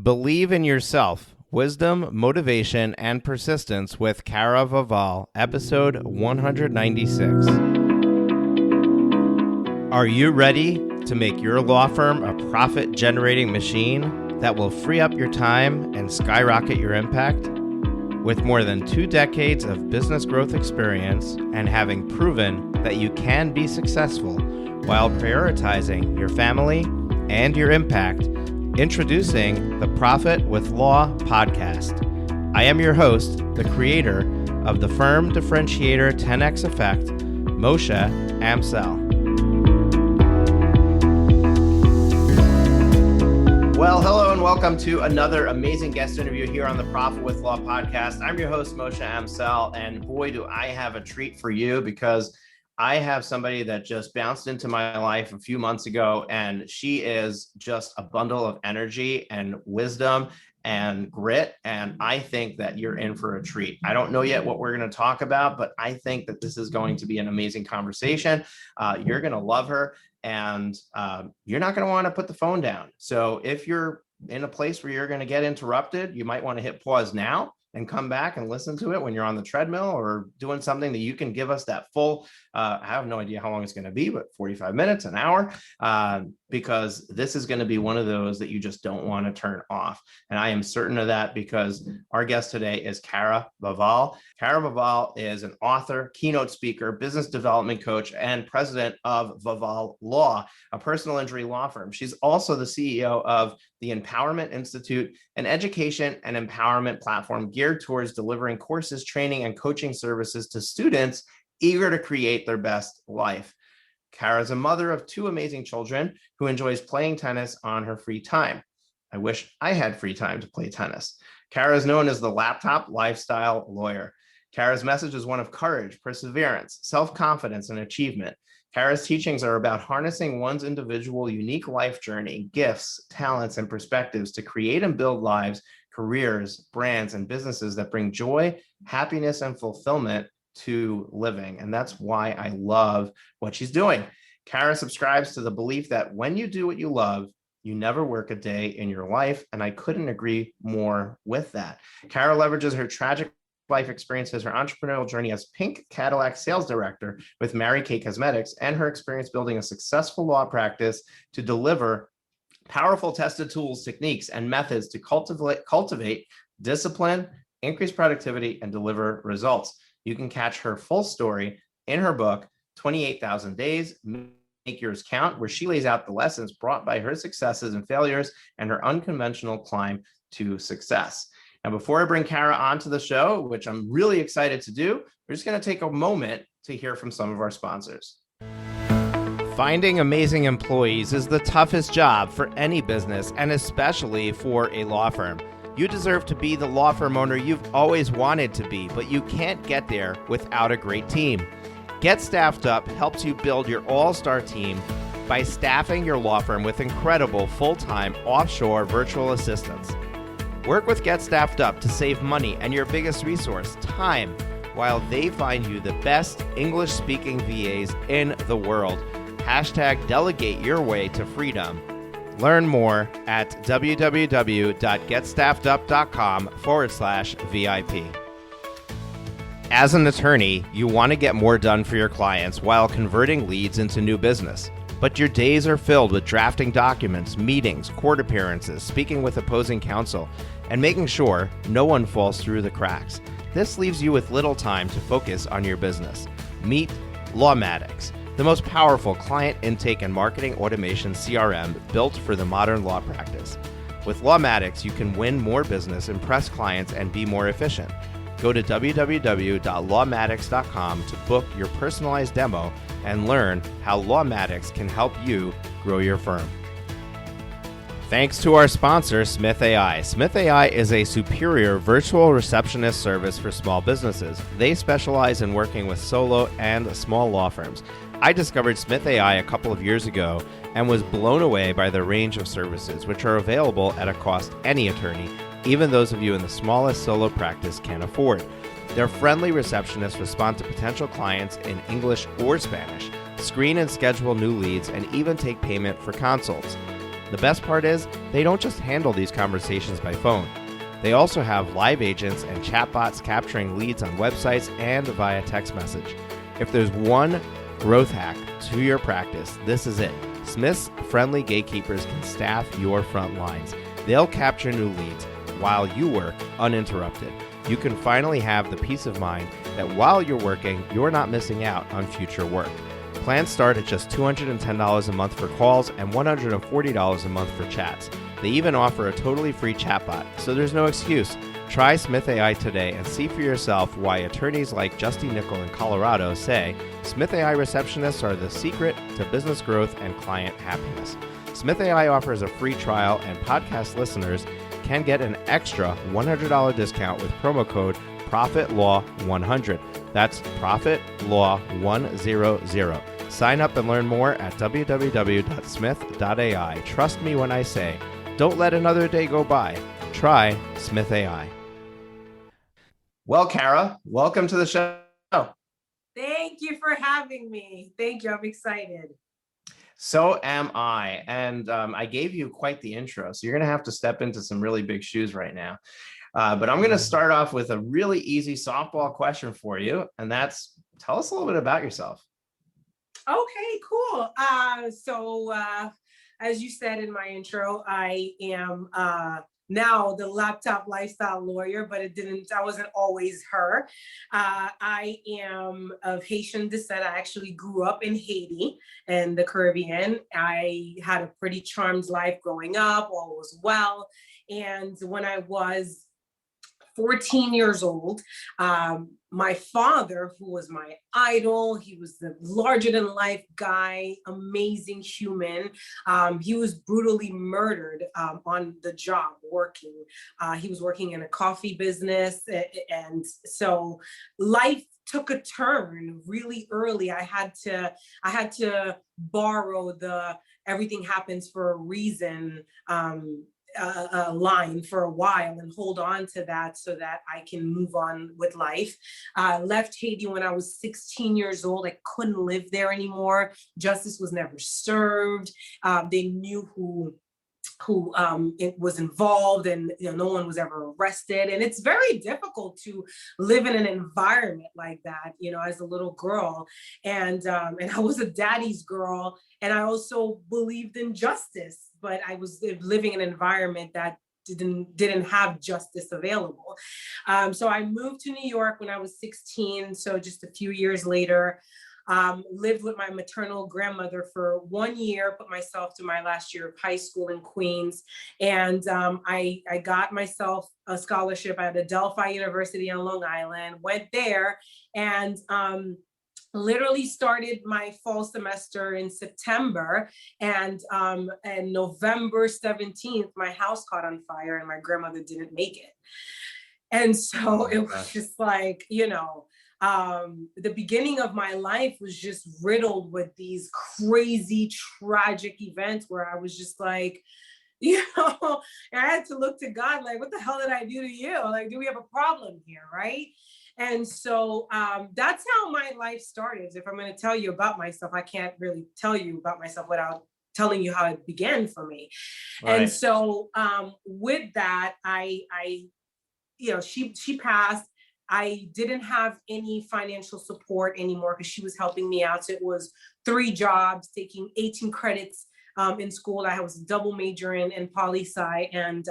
Believe in yourself. Wisdom, motivation, and persistence with Kara Vaval, episode 196. Are you ready to make your law firm a profit-generating machine that will free up your time and skyrocket your impact? With more than 2 decades of business growth experience and having proven that you can be successful while prioritizing your family and your impact, introducing the Profit with Law podcast. I am your host, the creator of the Firm Differentiator 10X Effect, Moshe Amsel. Well, hello and welcome to another amazing guest interview here on the Profit with Law podcast. I'm your host, Moshe Amsel, and boy, do I have a treat for you because I have somebody that just bounced into my life a few months ago, and she is just a bundle of energy and wisdom and grit. And I think that you're in for a treat. I don't know yet what we're going to talk about, but I think that this is going to be an amazing conversation. You're going to love her, and you're not going to want to put the phone down. So if you're in a place where you're going to get interrupted, you might want to hit pause now and come back and listen to it when you're on the treadmill or doing something that you can give us that full, I have no idea how long it's going to be, but 45 minutes, an hour, because this is going to be one of those that you just don't want to turn off. And I am certain of that because our guest today is Kara Vaval. Kara Vaval is an author, keynote speaker, business development coach, and president of Vaval Law, a personal injury law firm. She's also the CEO of the Empowerment Institute, an education and empowerment platform geared towards delivering courses, training, and coaching services to students eager to create their best life. Kara is a mother of 2 amazing children who enjoys playing tennis on her free time. I wish I had free time to play tennis. Kara is known as the laptop lifestyle lawyer. Kara's message is one of courage, perseverance, self-confidence, and achievement. Kara's teachings are about harnessing one's individual unique life journey, gifts, talents, and perspectives to create and build lives, careers, brands, and businesses that bring joy, happiness, and fulfillment to living. And that's why I love what she's doing. Kara subscribes to the belief that when you do what you love, you never work a day in your life. And I couldn't agree more with that. Kara leverages her tragic life experiences, her entrepreneurial journey as Pink Cadillac sales director with Mary Kay Cosmetics, and her experience building a successful law practice to deliver powerful tested tools, techniques, and methods to cultivate discipline, increase productivity, and deliver results. You can catch her full story in her book, 28,000 Days, Make Yours Count, where she lays out the lessons brought by her successes and failures and her unconventional climb to success. Now, before I bring Kara onto the show, which I'm really excited to do, we're just going to take a moment to hear from some of our sponsors. Finding amazing employees is the toughest job for any business, and especially for a law firm. You deserve to be the law firm owner you've always wanted to be, but you can't get there without a great team. Get Staffed Up helps you build your all-star team by staffing your law firm with incredible full-time offshore virtual assistants. Work with Get Staffed Up to save money and your biggest resource, time, while they find you the best English-speaking VAs in the world. Hashtag delegate your way to freedom. Learn more at www.getstaffedup.com/VIP. As an attorney, you want to get more done for your clients while converting leads into new business. But your days are filled with drafting documents, meetings, court appearances, speaking with opposing counsel, and making sure no one falls through the cracks. This leaves you with little time to focus on your business. Meet Lawmatics, the most powerful client intake and marketing automation CRM built for the modern law practice. With Lawmatics, you can win more business, impress clients, and be more efficient. Go to www.lawmatics.com to book your personalized demo and learn how Lawmatics can help you grow your firm. Thanks to our sponsor, Smith AI. Smith AI is a superior virtual receptionist service for small businesses. They specialize in working with solo and small law firms. I discovered Smith AI a couple of years ago and was blown away by the range of services, which are available at a cost any attorney, even those of you in the smallest solo practice, can afford. Their friendly receptionists respond to potential clients in English or Spanish, screen and schedule new leads, and even take payment for consults. The best part is they don't just handle these conversations by phone. They also have live agents and chatbots capturing leads on websites and via text message. If there's one growth hack to your practice, this is it. Smith's friendly gatekeepers can staff your front lines. They'll capture new leads while you work uninterrupted. You can finally have the peace of mind that while you're working, you're not missing out on future work. Plans start at just $210 a month for calls and $140 a month for chats. They even offer a totally free chatbot, so there's no excuse. Try Smith AI today and see for yourself why attorneys like Justy Nickel in Colorado say Smith AI receptionists are the secret to business growth and client happiness. Smith AI offers a free trial, and podcast listeners can get an extra $100 discount with promo code ProfitLaw100. That's ProfitLaw100. Sign up and learn more at www.smith.ai. Trust me when I say, don't let another day go by. Try Smith AI. Well, Kara, welcome to the show. Thank you for having me. Thank you. I'm excited. So am I. And I gave you quite the intro, so you're going to have to step into some really big shoes right now. But I'm going to start off with a really easy softball question for you. And that's, tell us a little bit about yourself. Okay, cool. As you said in my intro, I am now the laptop lifestyle lawyer, but I wasn't always her. I am of Haitian descent. I actually grew up in Haiti and the Caribbean. I had a pretty charmed life growing up, all was well. And when I was 14 years old, my father, who was my idol, he was the larger than life guy, amazing human. He was brutally murdered on the job working. He was working in a coffee business. And so life took a turn really early. I had to borrow the everything happens for a reason line for a while and hold on to that so that I can move on with life. Left Haiti when I was 16 years old. I couldn't live there anymore. Justice was never served. They knew who it was involved, and no one was ever arrested. And it's very difficult to live in an environment like that, as a little girl. And I was a daddy's girl, and I also believed in justice, but I was living in an environment that didn't have justice available. So I moved to New York when I was 16. So just a few years later, lived with my maternal grandmother for 1 year, put myself to my last year of high school in Queens. And I got myself a scholarship at Adelphi University on Long Island, went there and literally started my fall semester in September. And November 17th, my house caught on fire and my grandmother didn't make it. And so it was just like, the beginning of my life was just riddled with these crazy, tragic events where I was just like, I had to look to God, like, what the hell did I do to you? Like, do we have a problem here, right? And so that's how my life started. If I'm going to tell you about myself, I can't really tell you about myself without telling you how it began for me. Right. And so with that, she passed. I didn't have any financial support anymore because she was helping me out. So it was 3 jobs, taking 18 credits in school. I was a double major in poli-sci and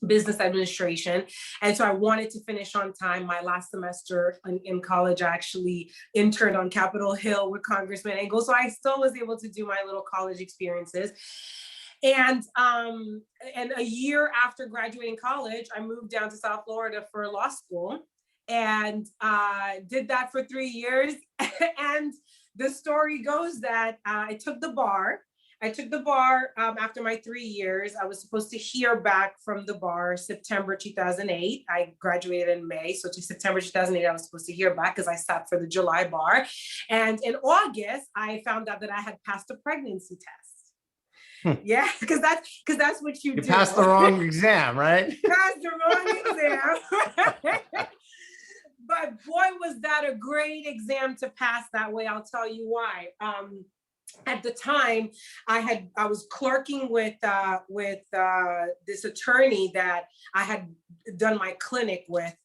business administration. And so I wanted to finish on time. My last semester in college, I actually interned on Capitol Hill with Congressman Engel. So I still was able to do my little college experiences. And a year after graduating college, I moved down to South Florida for law school and did that for 3 years. And the story goes that I took the bar. After my 3 years. I was supposed to hear back from the bar September 2008. I graduated in May. So to September 2008, I was supposed to hear back because I sat for the July bar. And in August, I found out that I had passed a pregnancy test. Yeah, because that's what you do. You passed the wrong exam, right? Passed the wrong exam. But boy, was that a great exam to pass that way. I'll tell you why. at the time, I was clerking with this attorney that I had done my clinic with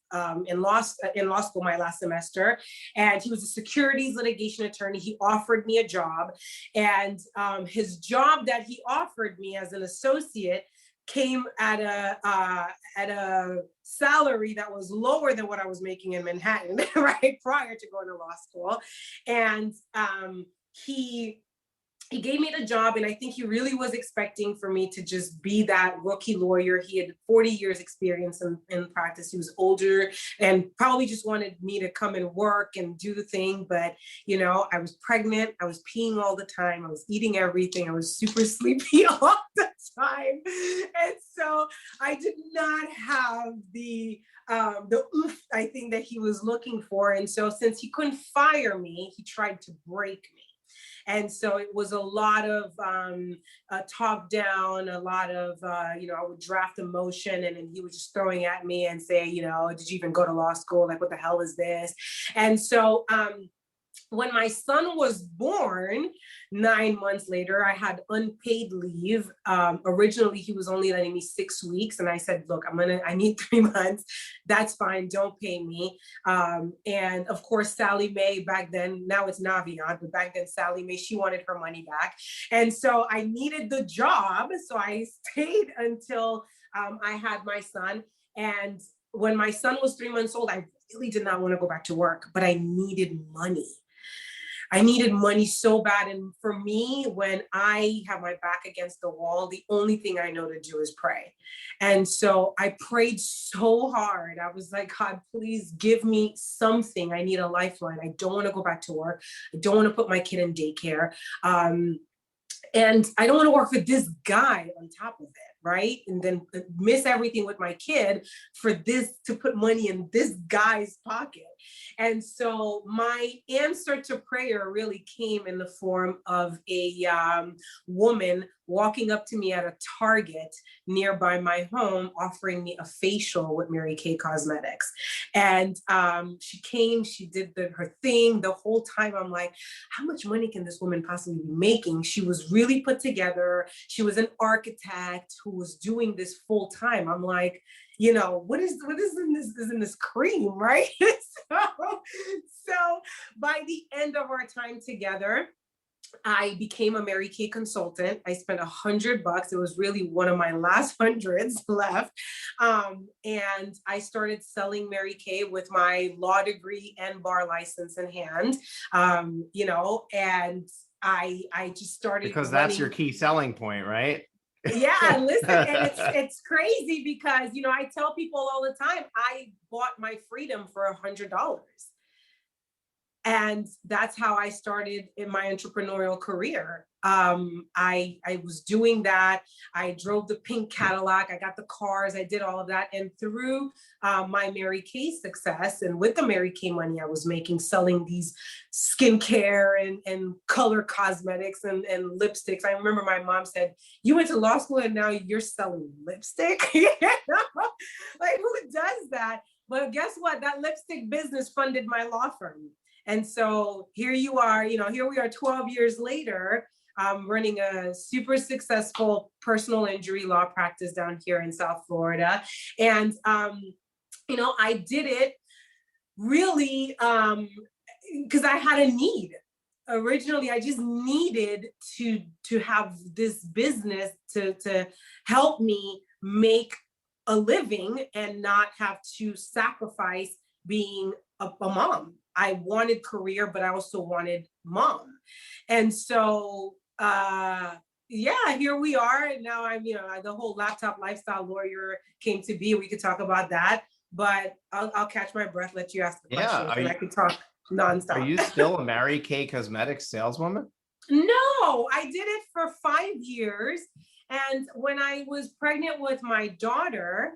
in law school my last semester, and he was a securities litigation attorney. He offered me a job, and his job that he offered me as an associate came at a salary that was lower than what I was making in Manhattan, right, prior to going to law school. And he gave me the job, and I think he really was expecting for me to just be that rookie lawyer. He had 40 years experience in practice. He was older and probably just wanted me to come and work and do the thing. But, you know, I was pregnant. I was peeing all the time. I was eating everything. I was super sleepy all the time. And so I did not have the oof, I think, that he was looking for. And so since he couldn't fire me, he tried to break me. And so it was a lot of talk down, a lot of, you know, I would draft a motion, and then he was just throwing at me and say, you know, did you even go to law school? Like, what the hell is this? And so when my son was born, 9 months later, I had unpaid leave. Originally, he was only letting me 6 weeks. And I said, look, I need 3 months. That's fine. Don't pay me. And of course, Sally Mae back then, now it's Navient, but back then Sally Mae, she wanted her money back. And so I needed the job. So I stayed until I had my son. And when my son was 3 months old, I really did not want to go back to work, but I needed money. I needed money so bad. And for me, when I have my back against the wall, the only thing I know to do is pray. And so I prayed so hard. I was like, God, please give me something. I need a lifeline. I don't want to go back to work. I don't want to put my kid in daycare. And I don't want to work for this guy on top of it, right? And then miss everything with my kid for this, to put money in this guy's pocket. And so my answer to prayer really came in the form of a woman walking up to me at a Target nearby my home, offering me a facial with Mary Kay Cosmetics. And she came, she did her thing. The whole time I'm like, how much money can this woman possibly be making? She was really put together. She was an architect who was doing this full time. I'm like, you know, what is in this cream, right? So by the end of our time together, I became a Mary Kay consultant. I spent $100. It was really one of my last hundreds left. And I started selling Mary Kay with my law degree and bar license in hand, you know, and I just started. Because that's your key selling point, right? Yeah, listen, and it's crazy because, you know, I tell people all the time, I bought my freedom for $100. And that's how I started in my entrepreneurial career. I was doing that. I drove the pink Cadillac. I got the cars. I did all of that. And through my Mary Kay success, and with the Mary Kay money I was making, selling these skincare and color cosmetics and lipsticks. I remember my mom said, you went to law school and now you're selling lipstick? You know? Like, who does that? But guess what? That lipstick business funded my law firm. And so here you are, you know, here we are 12 years later, running a super successful personal injury law practice down here in South Florida. And, you know, I did it really because I had a need. Originally, I just needed to have this business to help me make a living and not have to sacrifice being a mom. I wanted career, but I also wanted mom. And so, yeah, here we are. And now I'm, you know, the whole laptop lifestyle lawyer came to be. We could talk about that, but I'll catch my breath, let you ask the question, and I can talk nonstop. Are you still a Mary Kay Cosmetics saleswoman? No, I did it for 5 years. And when I was pregnant with my daughter,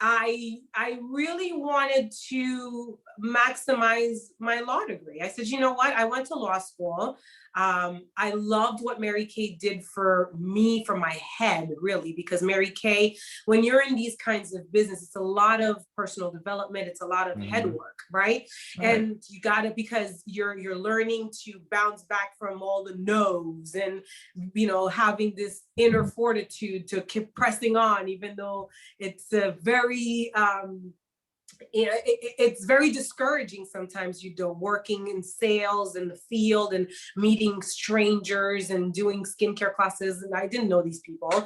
I really wanted to maximize my law degree. I said, you know what? I went to law school. I loved what Mary Kay did for me, for my head, really, because Mary Kay, when you're in these kinds of business, it's a lot of personal development, it's a lot of head work, right? Right. And you got to, because you're learning to bounce back from all the no's, and having this inner fortitude to keep pressing on, even though it's a very it's very discouraging sometimes, working in sales in the field and meeting strangers and doing skincare classes. And I didn't know these people.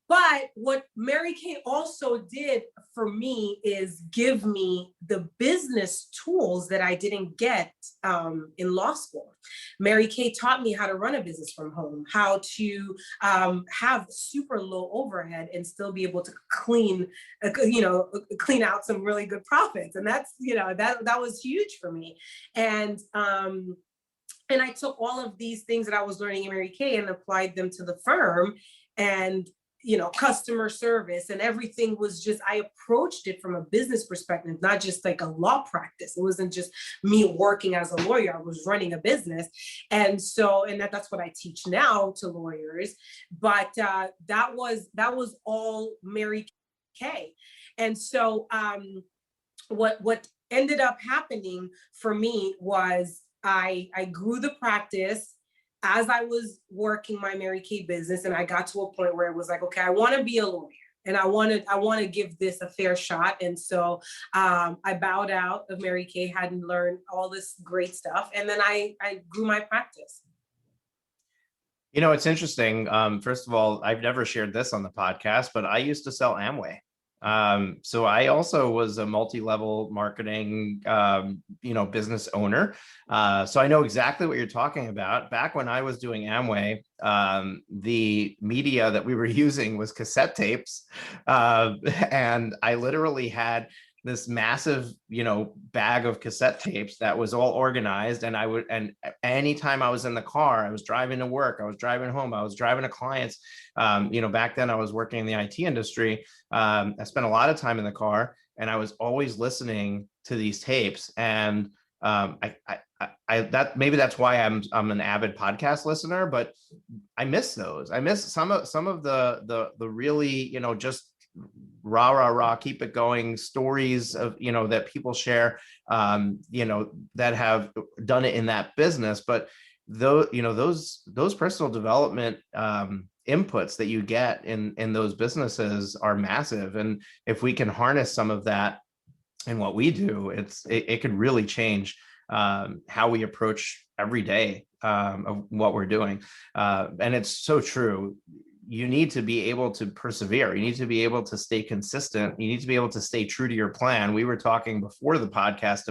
But what Mary Kay also did for me is give me the business tools that I didn't get in law school. Mary Kay taught me how to run a business from home, how to have super low overhead and still be able to clean out some really good profits. And that's, that was huge for me. And I took all of these things that I was learning in Mary Kay and applied them to the firm. And customer service and everything was just, I approached it from a business perspective, not just like a law practice. It wasn't just me working as a lawyer. I was running a business. And that's what I teach now to lawyers. But that was all Mary Kay. And so what ended up happening for me was I grew the practice as I was working my Mary Kay business, and I got to a point where it was like, okay, I want to be a lawyer, and I want to give this a fair shot. And so I bowed out of Mary Kay, hadn't learned all this great stuff, and then I grew my practice. It's interesting. First of all, I've never shared this on the podcast, but I used to sell Amway. So I also was a multi-level marketing, business owner. So I know exactly what you're talking about. Back when I was doing Amway, the media that we were using was cassette tapes. And I literally had this massive, bag of cassette tapes that was all organized. And anytime I was in the car, I was driving to work, I was driving home, I was driving to clients. Back then I was working in the IT industry. I spent a lot of time in the car, and I was always listening to these tapes. And maybe that's why I'm an avid podcast listener, but I miss those. I miss some of the really, just rah, keep it going stories of, that people share, that have done it in that business. But those personal development inputs that you get in those businesses are massive. And if we can harness some of that in what we do, it could really change how we approach every day of what we're doing. And it's so true. You need to be able to persevere. You need to be able to stay consistent. You need to be able to stay true to your plan. We were talking before the podcast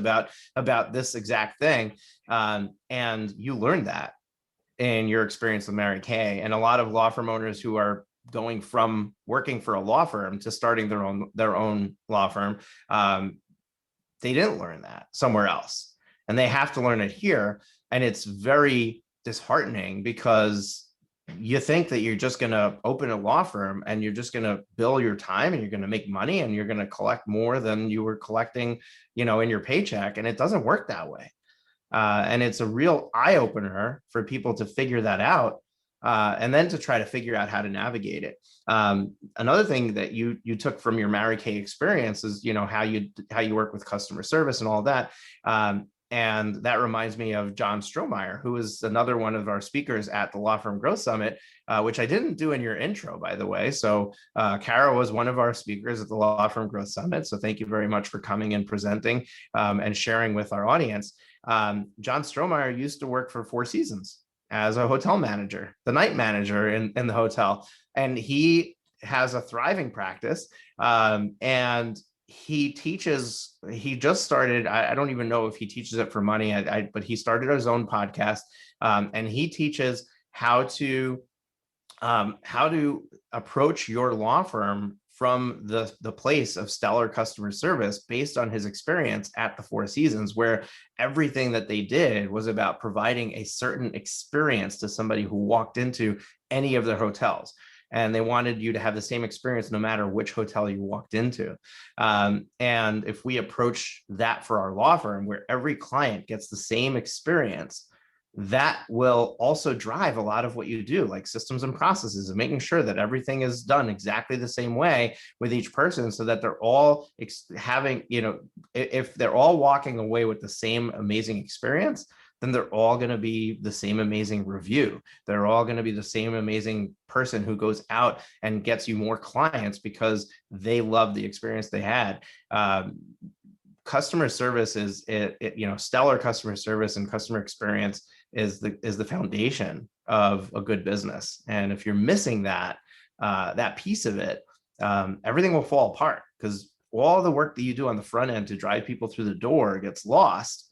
about this exact thing. And you learned that in your experience with Mary Kay. And a lot of law firm owners who are going from working for a law firm to starting their own law firm, they didn't learn that somewhere else. And they have to learn it here. And it's very disheartening, because you think that you're just going to open a law firm and you're just going to bill your time and you're going to make money and you're going to collect more than you were collecting, in your paycheck. And it doesn't work that way. And it's a real eye opener for people to figure that out, and then to try to figure out how to navigate it. Another thing that you took from your Mary Kay experience is, how you work with customer service and all that. And that reminds me of John Strohmeyer, who is another one of our speakers at the Law Firm Growth Summit, which I didn't do in your intro, by the way. So Kara was one of our speakers at the Law Firm Growth Summit. So thank you very much for coming and presenting and sharing with our audience. John Strohmeyer used to work for Four Seasons as a hotel manager, the night manager in the hotel. And he has a thriving practice. And he just started, I don't even know if he teaches it for money, but he started his own podcast, and he teaches how to approach your law firm from the place of stellar customer service based on his experience at the Four Seasons, where everything that they did was about providing a certain experience to somebody who walked into any of their hotels. And they wanted you to have the same experience no matter which hotel you walked into. And if we approach that for our law firm, where every client gets the same experience, that will also drive a lot of what you do, like systems and processes, and making sure that everything is done exactly the same way with each person, so that they're all having, if they're all walking away with the same amazing experience, then they're all going to be the same amazing review. They're all going to be the same amazing person who goes out and gets you more clients because they love the experience they had. Customer service is stellar customer service and customer experience is the foundation of a good business. And if you're missing that piece of it, everything will fall apart, because all the work that you do on the front end to drive people through the door gets lost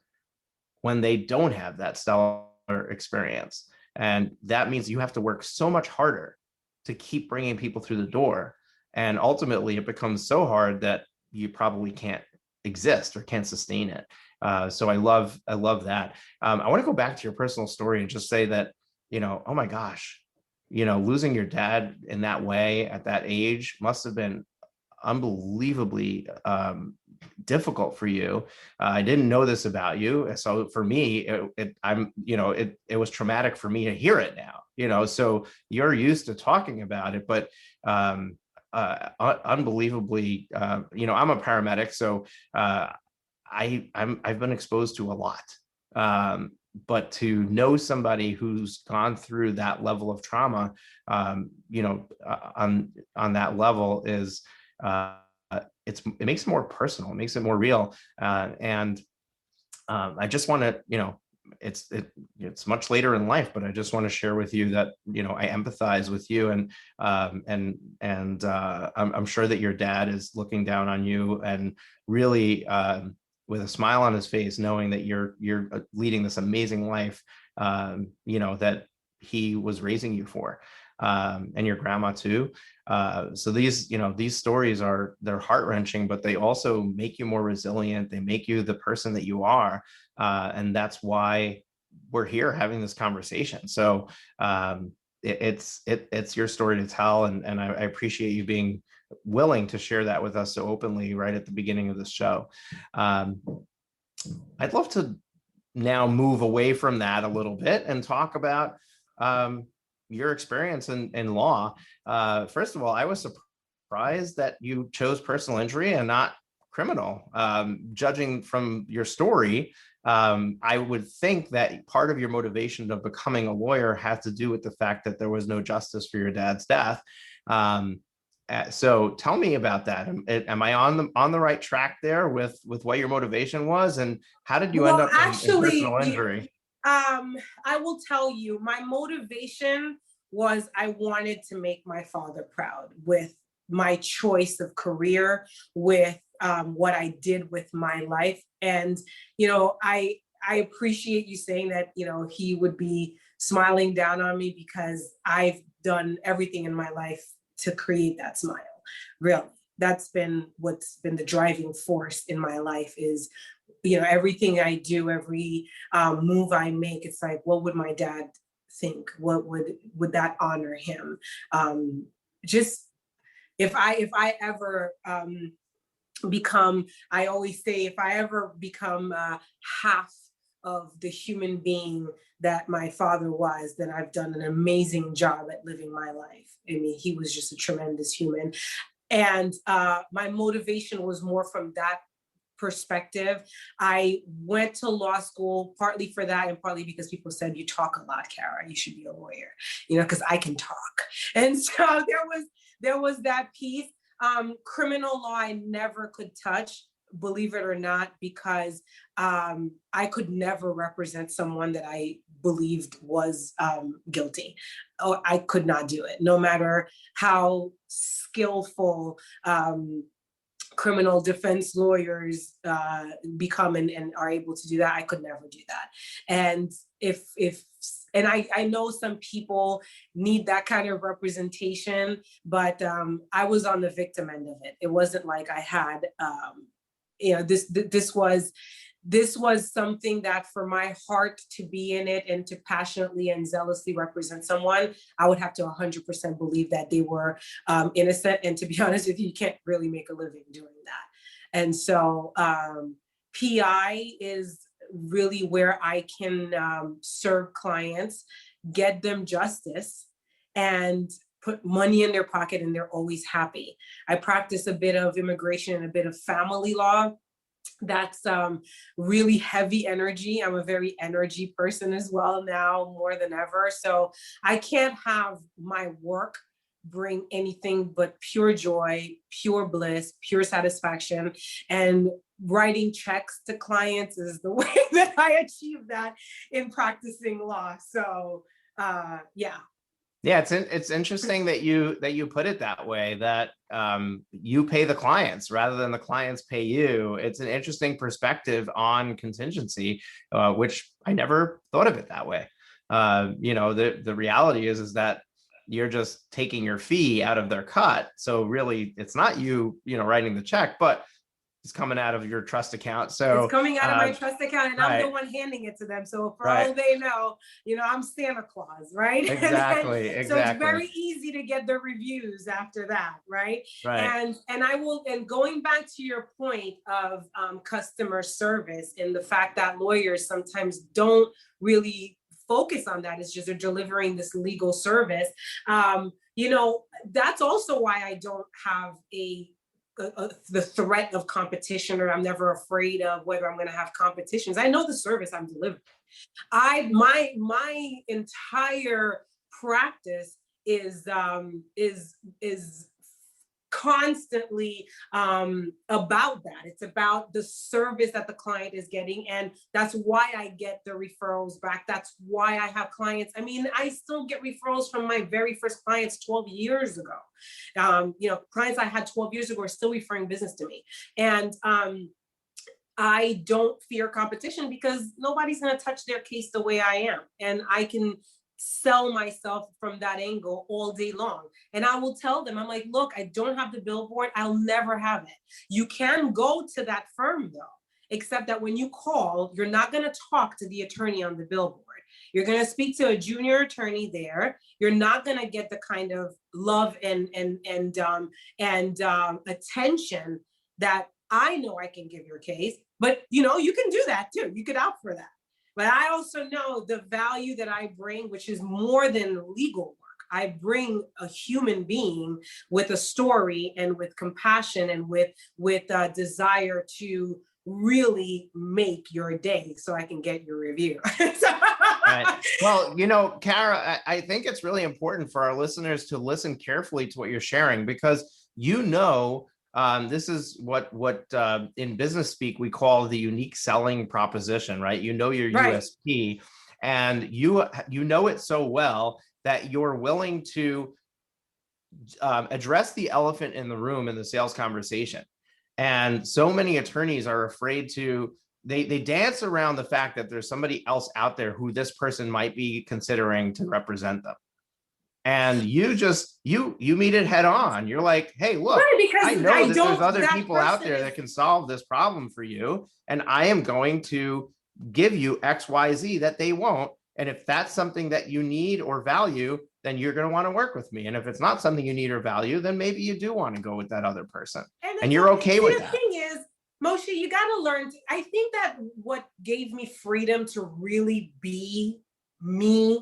when they don't have that stellar experience. And that means you have to work so much harder to keep bringing people through the door. And ultimately it becomes so hard that you probably can't exist or can't sustain it. So I love that. I want to go back to your personal story and just say that, oh my gosh, losing your dad in that way at that age must have been unbelievably difficult for you. I didn't know this about you. So for me, it was traumatic for me to hear it now, so you're used to talking about it, but unbelievably, I'm a paramedic, so I've been exposed to a lot. But to know somebody who's gone through that level of trauma, on that level is, it makes it more personal, it makes it more real. And I just want to, it's much later in life, but I just want to share with you that, I empathize with you, and I'm sure that your dad is looking down on you and really, with a smile on his face, knowing that you're leading this amazing life, that he was raising you for, and your grandma too. So these stories they're heart-wrenching, but they also make you more resilient. They make you the person that you are. And that's why we're here having this conversation. So it's your story to tell. And I appreciate you being willing to share that with us so openly right at the beginning of this show. I'd love to now move away from that a little bit and talk about your experience in law. First of all, I was surprised that you chose personal injury and not criminal. Judging from your story, I would think that part of your motivation of becoming a lawyer had to do with the fact that there was no justice for your dad's death. So tell me about that. Am I on the right track there with what your motivation was, and how did you end up in personal injury? I will tell you, my motivation was I wanted to make my father proud with my choice of career, with what I did with my life. And, I appreciate you saying that, he would be smiling down on me, because I've done everything in my life to create that smile. Really, that's been what's been the driving force in my life is, everything I do, every move I make, it's like, what would my dad think? What would that honor him? Just if I ever become, I always say, if I ever become half of the human being that my father was, then I've done an amazing job at living my life. I mean, he was just a tremendous human. And my motivation was more from that perspective. I went to law school partly for that, and partly because people said, you talk a lot, Kara, you should be a lawyer, because I can talk. And so there was that piece. Criminal law I never could touch, believe it or not, because I could never represent someone that I believed was guilty. Oh, I could not do it, no matter how skillful criminal defense lawyers become and are able to do that. I could never do that. And and I know some people need that kind of representation, but I was on the victim end of it. It wasn't like I had, this was something that, for my heart to be in it and to passionately and zealously represent someone, I would have to 100% believe that they were innocent. And to be honest with you, you can't really make a living doing that. And so PI really where I can serve clients, get them justice, and put money in their pocket, and they're always happy. I practice a bit of immigration and a bit of family law. That's really heavy energy. I'm a very energy person as well now, more than ever. So I can't have my work bring anything but pure joy, pure bliss, pure satisfaction. And writing checks to clients is the way that I achieve that in practicing law. So yeah. Yeah, it's interesting that you put it that way, that you pay the clients rather than the clients pay you. It's an interesting perspective on contingency, which I never thought of it that way. The reality is that you're just taking your fee out of their cut. So really, it's not you writing the check, but it's coming out of your trust account. So it's coming out of my trust account, and right. I'm the one handing it to them. So for all they know, I'm Santa Claus, right? Exactly. So it's very easy to get the reviews after that, right? Right. And going back to your point of customer service and the fact that lawyers sometimes don't really focus on that, it's just they're delivering this legal service. That's also why I don't have the threat of competition, or I'm never afraid of whether I'm going to have competitions. I know the service I'm delivering. My entire practice is constantly about that. It's about the service that the client is getting. And that's why I get the referrals back. That's why I have clients. I mean, I still get referrals from my very first clients 12 years ago. Clients I had 12 years ago are still referring business to me. And I don't fear competition because nobody's going to touch their case the way I am. And I can sell myself from that angle all day long. And I will tell them, I'm like, look, I don't have the billboard. I'll never have it. You can go to that firm though, except that when you call, you're not going to talk to the attorney on the billboard. You're going to speak to a junior attorney there. You're not going to get the kind of love and attention that I know I can give your case. But you can do that too. You could opt for that. But I also know the value that I bring, which is more than legal work. I bring a human being with a story and with compassion and with desire to really make your day so I can get your review. Right. Well, Kara, I think it's really important for our listeners to listen carefully to what you're sharing, because this is what in business speak we call the unique selling proposition, right? Your USP, and you know it so well that you're willing to address the elephant in the room in the sales conversation. And so many attorneys are afraid to. They dance around the fact that there's somebody else out there who this person might be considering to represent them. And you meet it head on. You're like, hey, look, I know that there's other people out there that can solve this problem for you. And I am going to give you X, Y, Z that they won't. And if that's something that you need or value, then you're going to want to work with me. And if it's not something you need or value, then maybe you do want to go with that other person. And you're okay with that. The thing is, Moshe, you got to learn. I think that what gave me freedom to really be me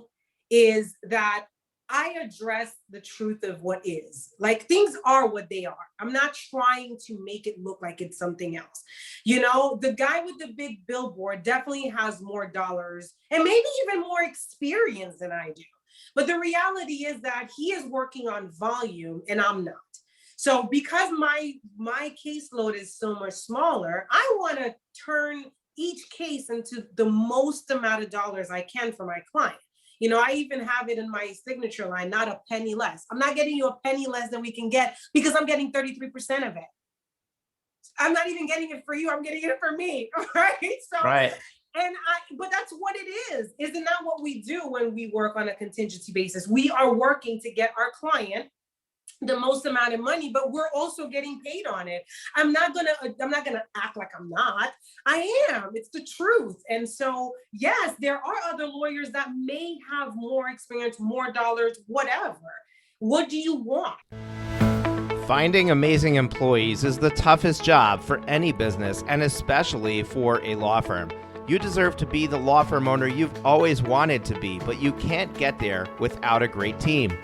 is that I address the truth of what is. Like, things are what they are. I'm not trying to make it look like it's something else. The guy with the big billboard definitely has more dollars and maybe even more experience than I do. But the reality is that he is working on volume and I'm not. So because my caseload is so much smaller, I want to turn each case into the most amount of dollars I can for my client. I even have it in my signature line, not a penny less. I'm not getting you a penny less than we can get because I'm getting 33% of it. I'm not even getting it for you. I'm getting it for me, right? So, right. But that's what it is. Isn't that what we do when we work on a contingency basis? We are working to get our client the most amount of money, but we're also getting paid on it. I'm not gonna act like I'm not. I am. It's the truth. And so, yes, there are other lawyers that may have more experience, more dollars, whatever. What do you want? Finding amazing employees is the toughest job for any business, and especially for a law firm. You deserve to be the law firm owner you've always wanted to be, but you can't get there without a great team.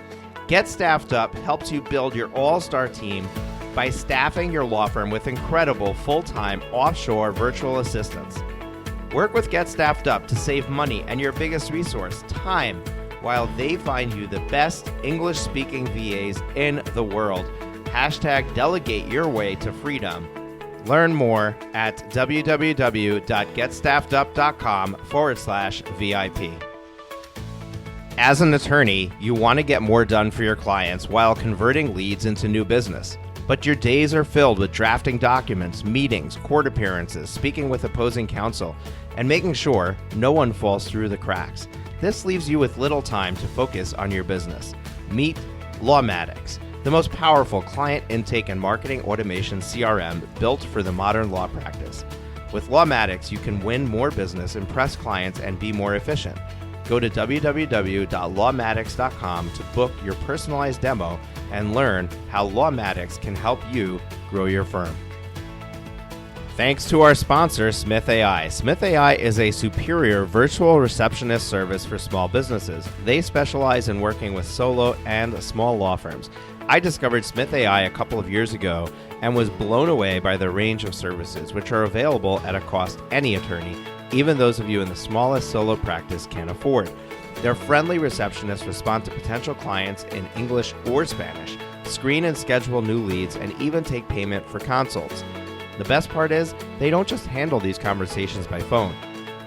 Get Staffed Up helps you build your all-star team by staffing your law firm with incredible full-time offshore virtual assistants. Work with Get Staffed Up to save money and your biggest resource, time, while they find you the best English-speaking VAs in the world. Hashtag delegate your way to freedom. Learn more at www.getstaffedup.com/VIP. As an attorney, you want to get more done for your clients while converting leads into new business. But your days are filled with drafting documents, meetings, court appearances, speaking with opposing counsel, and making sure no one falls through the cracks. This leaves you with little time to focus on your business. Meet Lawmatics, the most powerful client intake and marketing automation CRM built for the modern law practice. With Lawmatics, you can win more business, impress clients, and be more efficient. Go to www.lawmatics.com to book your personalized demo and learn how Lawmatics can help you grow your firm. Thanks to our sponsor, Smith AI. Smith AI is a superior virtual receptionist service for small businesses. They specialize in working with solo and small law firms. I discovered Smith AI a couple of years ago and was blown away by the range of services, which are available at a cost any attorney, even those of you in the smallest solo practice, can afford. Their friendly receptionists respond to potential clients in English or Spanish, screen and schedule new leads, and even take payment for consults. The best part is, they don't just handle these conversations by phone.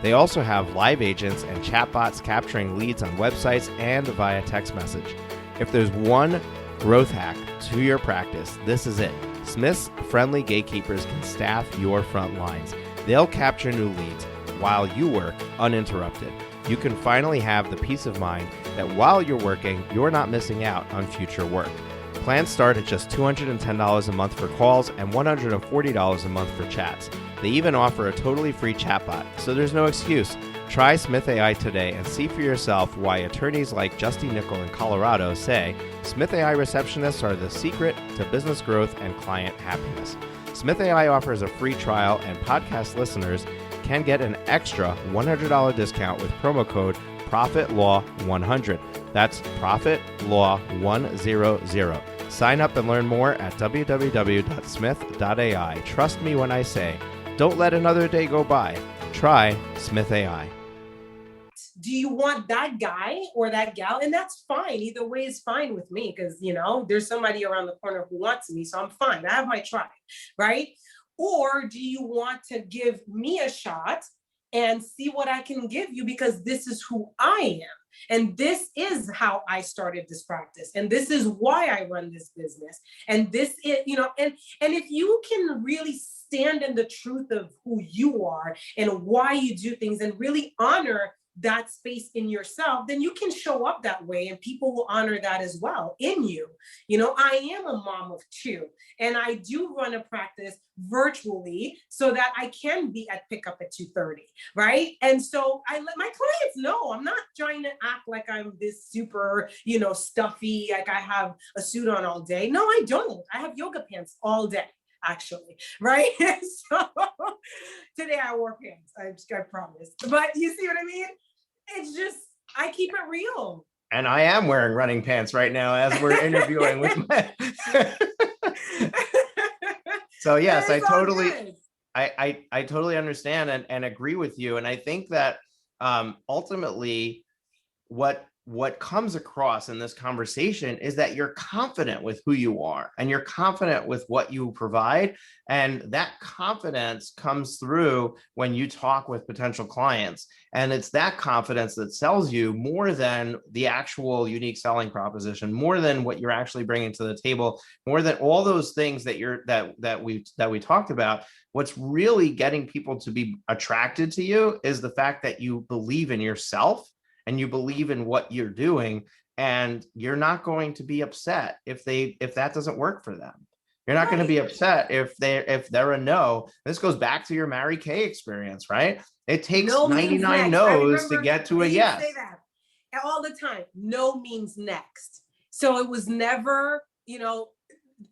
They also have live agents and chatbots capturing leads on websites and via text message. If there's one growth hack to your practice, this is it. Smith's friendly gatekeepers can staff your front lines. They'll capture new leads while you work uninterrupted. You can finally have the peace of mind that while you're working, you're not missing out on future work. Plans start at just $210 a month for calls and $140 a month for chats. They even offer a totally free chatbot, so there's no excuse. Try Smith AI today and see for yourself why attorneys like Justy Nickel in Colorado say Smith AI receptionists are the secret to business growth and client happiness. Smith AI offers a free trial, and podcast listeners can get an extra $100 discount with promo code ProfitLaw100. That's ProfitLaw100. Sign up and learn more at www.smith.ai. Trust me when I say, don't let another day go by. Try Smith AI. Do you want that guy or that gal? And that's fine. Either way is fine with me because, there's somebody around the corner who wants me. So I'm fine. I have my try, right? Or do you want to give me a shot and see what I can give you, because this is who I am. And this is how I started this practice. And this is why I run this business. And this is, and if you can really stand in the truth of who you are and why you do things and really honor that space in yourself, then you can show up that way and people will honor that as well in you. I am a mom of two and I do run a practice virtually so that I can be at pickup at 2:30, right? And so I let my clients know I'm not trying to act like I'm this super, stuffy, like I have a suit on all day. No, I don't. I have yoga pants all day, actually, right? So today I wore pants, I promise. But you see what I mean? It's just, I keep it real. And I am wearing running pants right now as we're interviewing with my... So yes, I totally understand and agree with you. And I think that ultimately what comes across in this conversation is that you're confident with who you are and you're confident with what you provide. And that confidence comes through when you talk with potential clients. And it's that confidence that sells you more than the actual unique selling proposition, more than what you're actually bringing to the table, more than all those things that we talked about. What's really getting people to be attracted to you is the fact that you believe in yourself and you believe in what you're doing, and you're not going to be upset if that doesn't work for them. You're not going to be upset if they're a no. This goes back to your Mary Kay experience, right? It takes 99 no's to get to a yes. Say that all the time. No means next. So it was never,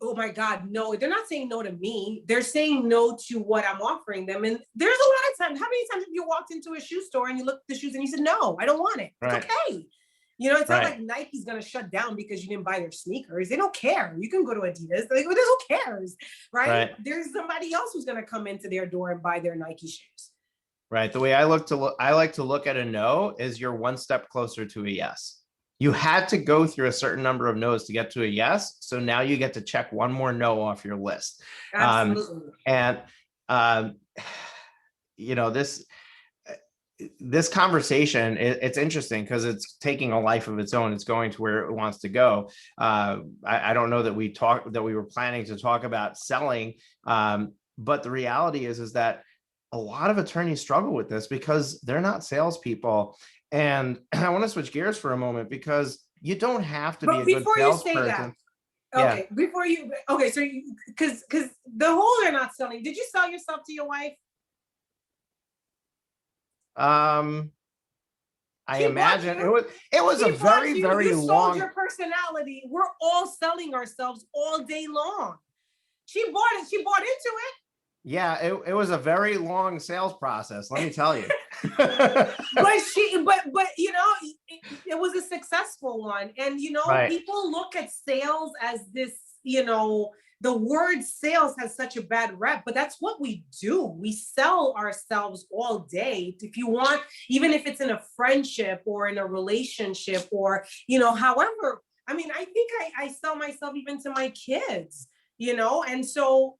oh my God, no, they're not saying no to me. They're saying no to what I'm offering them. And there's a lot of times, how many times have you walked into a shoe store and you looked at the shoes and you said, no, I don't want it. It's Right. okay. You know, it's not Right. like Nike's going to shut down because you didn't buy their sneakers. They don't care. You can go to Adidas. Like, well, who cares? Right? There's somebody else who's going to come into their door and buy their Nike shoes. Right. The way I like to look at a no is you're one step closer to a yes. You had to go through a certain number of no's to get to a yes. So now you get to check one more no off your list. Absolutely. You know, this conversation, it's interesting because it's taking a life of its own. It's going to where it wants to go. I don't know that we were planning to talk about selling, but the reality is that a lot of attorneys struggle with this because they're not salespeople. And I want to switch gears for a moment because you don't have to be a good salesperson. Okay, so because the whole they're not selling. Did you sell yourself to your wife? I imagine it was a very, very long. You sold your personality. We're all selling ourselves all day long. She bought it. She bought into it. Yeah, it was a very long sales process, let me tell you. but you know, it was a successful one. And you know, right. People look at sales as this, you know, the word sales has such a bad rep, but that's what we do. We sell ourselves all day. If you want, even if it's in a friendship or in a relationship or, you know, however, I mean, I think I sell myself even to my kids. You know, and so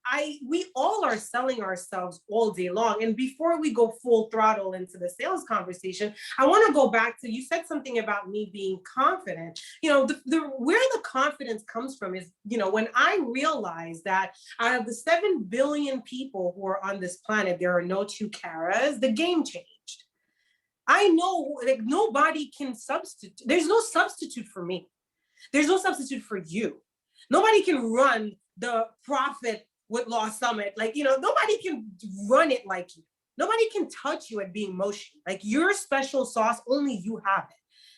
we all are selling ourselves all day long. And before we go full throttle into the sales conversation, I want to go back to, you said something about me being confident. You know, where the confidence comes from is, you know, when I realized that out of the 7 billion people who are on this planet, there are no two Karas, the game changed. I know like nobody can substitute. There's no substitute for me. There's no substitute for you. Nobody can run the Profit with Law Summit. Like, you know, nobody can run it like you. Nobody can touch you at being motion. Like your special sauce, only you have it.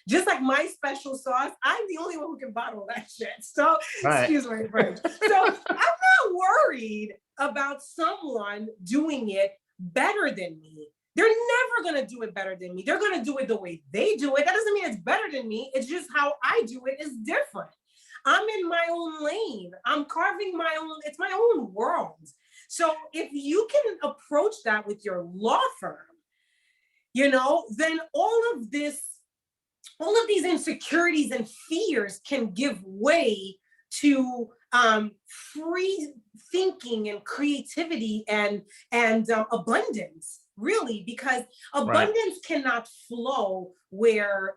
Just like my special sauce, I'm the only one who can bottle that shit. So, right. Excuse my French. So I'm not worried about someone doing it better than me. They're never going to do it better than me. They're going to do it the way they do it. That doesn't mean it's better than me. It's just how I do it is different. I'm in my own lane. I'm carving my own, it's my own world. So if you can approach that with your law firm, you know, then all of these insecurities and fears can give way to free thinking and creativity and abundance. Really, because abundance cannot flow where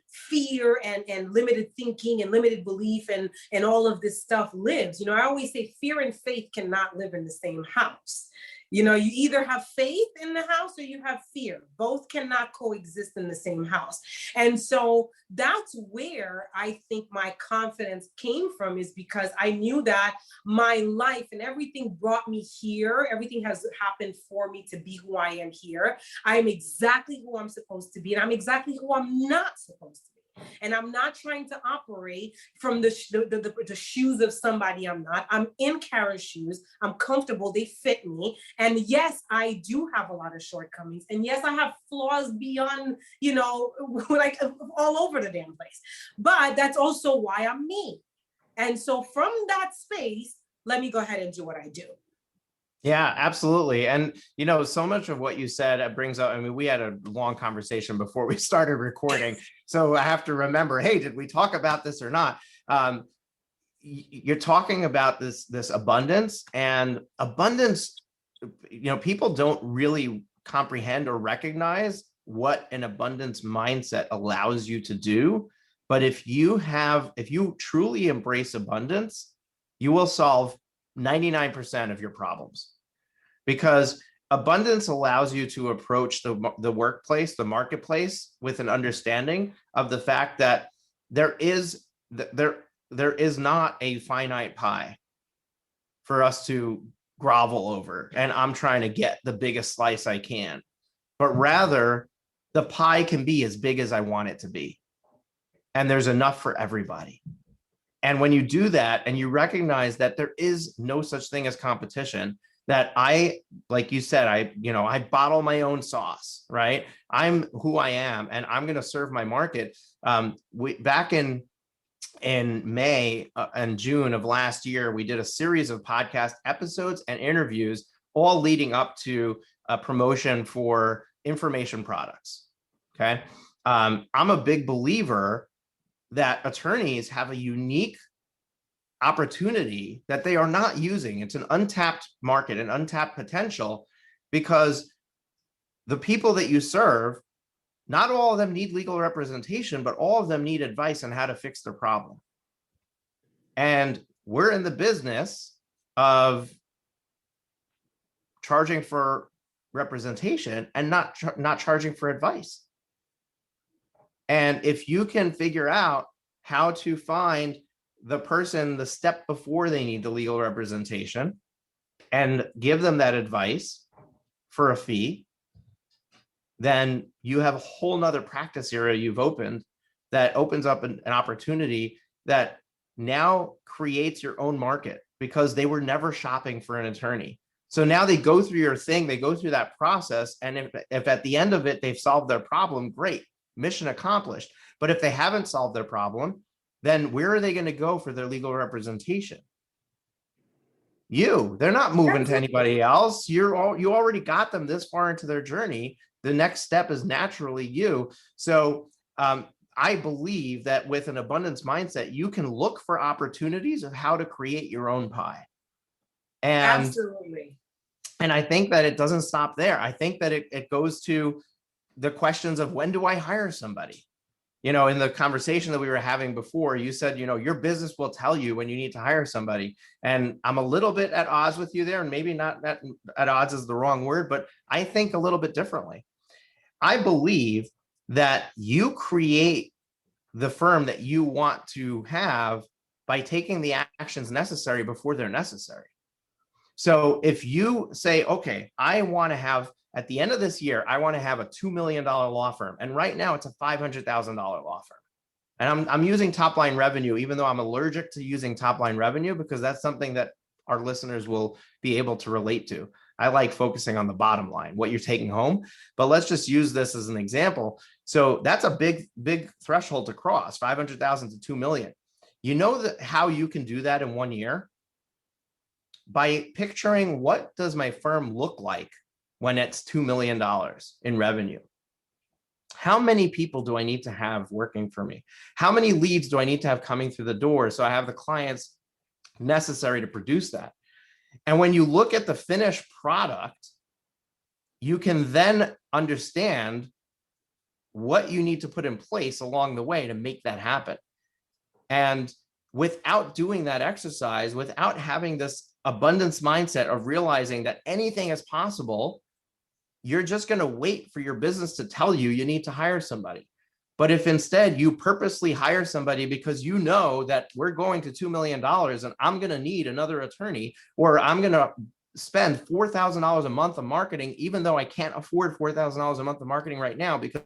fear and limited thinking and limited belief and all of this stuff lives. You know, I always say fear and faith cannot live in the same house. You know, you either have faith in the house or you have fear. Both cannot coexist in the same house. And so that's where I think my confidence came from, is because I knew that my life and everything brought me here. Everything has happened for me to be who I am here. I'm exactly who I'm supposed to be, and I'm exactly who I'm not supposed to be. And I'm not trying to operate from the shoes of somebody I'm not. I'm in Kara's shoes. I'm comfortable. They fit me. And yes, I do have a lot of shortcomings. And yes, I have flaws beyond, you know, like all over the damn place. But that's also why I'm me. And so from that space, let me go ahead and do what I do. Yeah, absolutely. And, you know, so much of what you said brings up, I mean, we had a long conversation before we started recording. So I have to remember, hey, did we talk about this or not? You're talking about this abundance, and abundance, you know, people don't really comprehend or recognize what an abundance mindset allows you to do. But if you truly embrace abundance, you will solve 99% of your problems, because abundance allows you to approach the workplace, the marketplace, with an understanding of the fact that there is not a finite pie for us to grovel over, and I'm trying to get the biggest slice I can, but rather the pie can be as big as I want it to be, and there's enough for everybody. And when you do that and you recognize that there is no such thing as competition, that I, like you said, I bottle my own sauce, right? I'm who I am and I'm going to serve my market. Back in May and June of last year, we did a series of podcast episodes and interviews, all leading up to a promotion for information products. Okay. I'm a big believer that attorneys have a unique opportunity that they are not using. It's an untapped market, an untapped potential, because the people that you serve, not all of them need legal representation, but all of them need advice on how to fix their problem. And we're in the business of charging for representation and not charging for advice. And if you can figure out how to find the person the step before they need the legal representation and give them that advice for a fee, then you have a whole nother practice area you've opened that opens up an opportunity that now creates your own market, because they were never shopping for an attorney. So now they go through your thing, they go through that process. And if at the end of it, they've solved their problem, great, mission accomplished. But if they haven't solved their problem, then where are they going to go for their legal representation? They're not moving to anybody else. You already got them this far into their journey. The next step is naturally you. So I believe that with an abundance mindset, you can look for opportunities of how to create your own pie. And absolutely. And I think that it doesn't stop there. I think that it goes to the questions of, when do I hire somebody? In the conversation that we were having before, you said, your business will tell you when you need to hire somebody. And I'm a little bit at odds with you there, and maybe not at odds is the wrong word, but I think a little bit differently. I believe that you create the firm that you want to have by taking the actions necessary before they're necessary. So if you say, okay, I want to have, at the end of this year, I want to have a $2 million law firm. And right now it's a $500,000 law firm. And I'm using top line revenue, even though I'm allergic to using top line revenue, because that's something that our listeners will be able to relate to. I like focusing on the bottom line, what you're taking home. But let's just use this as an example. So that's a big threshold to cross, 500,000 to 2 million. You know that how you can do that in 1 year? By picturing, what does my firm look like when it's $2 million in revenue? How many people do I need to have working for me? How many leads do I need to have coming through the door so I have the clients necessary to produce that? And when you look at the finished product, you can then understand what you need to put in place along the way to make that happen. And without doing that exercise, without having this abundance mindset of realizing that anything is possible, you're just going to wait for your business to tell you you need to hire somebody. But if instead you purposely hire somebody because you know that we're going to $2 million and I'm going to need another attorney, or I'm going to spend $4,000 a month of marketing, even though I can't afford $4,000 a month of marketing right now, because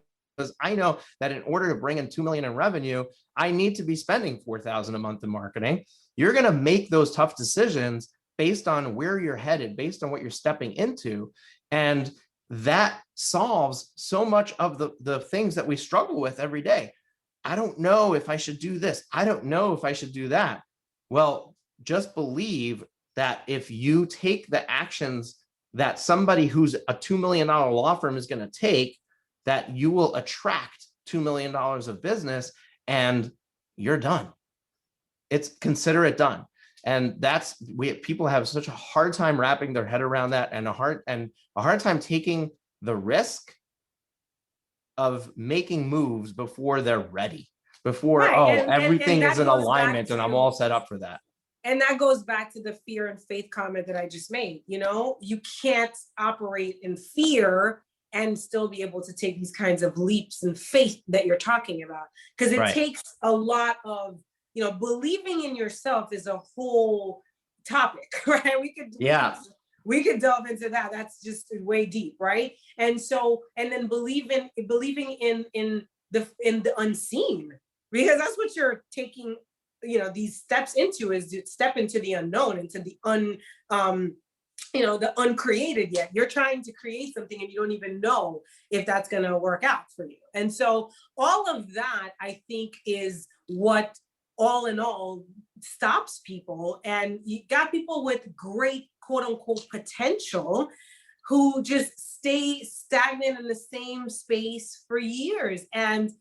I know that in order to bring in 2 million in revenue, I need to be spending 4,000 a month in marketing. You're going to make those tough decisions based on where you're headed, based on what you're stepping into. And that solves so much of the things that we struggle with every day. I don't know if I should do this. I don't know if I should do that. Well, just believe that if you take the actions that somebody who's a $2 million law firm is going to take, that you will attract $2 million of business and you're done. Consider it done. And people have such a hard time wrapping their head around that, and a hard time taking the risk of making moves before they're ready, before, right. Everything is in alignment and I'm all set up for that. And that goes back to the fear and faith comment that I just made. You can't operate in fear and still be able to take these kinds of leaps in faith that you're talking about. Because it takes a lot of, believing in yourself is a whole topic, right? We could delve into that. That's just way deep, right? And then believing in the unseen, because that's what you're taking these steps into is to step into the unknown, into the the uncreated yet. You're trying to create something and you don't even know if that's going to work out for you. And so all of that, I think, is what all in all stops people. And you got people with great quote unquote potential who just stay stagnant in the same space for years. And,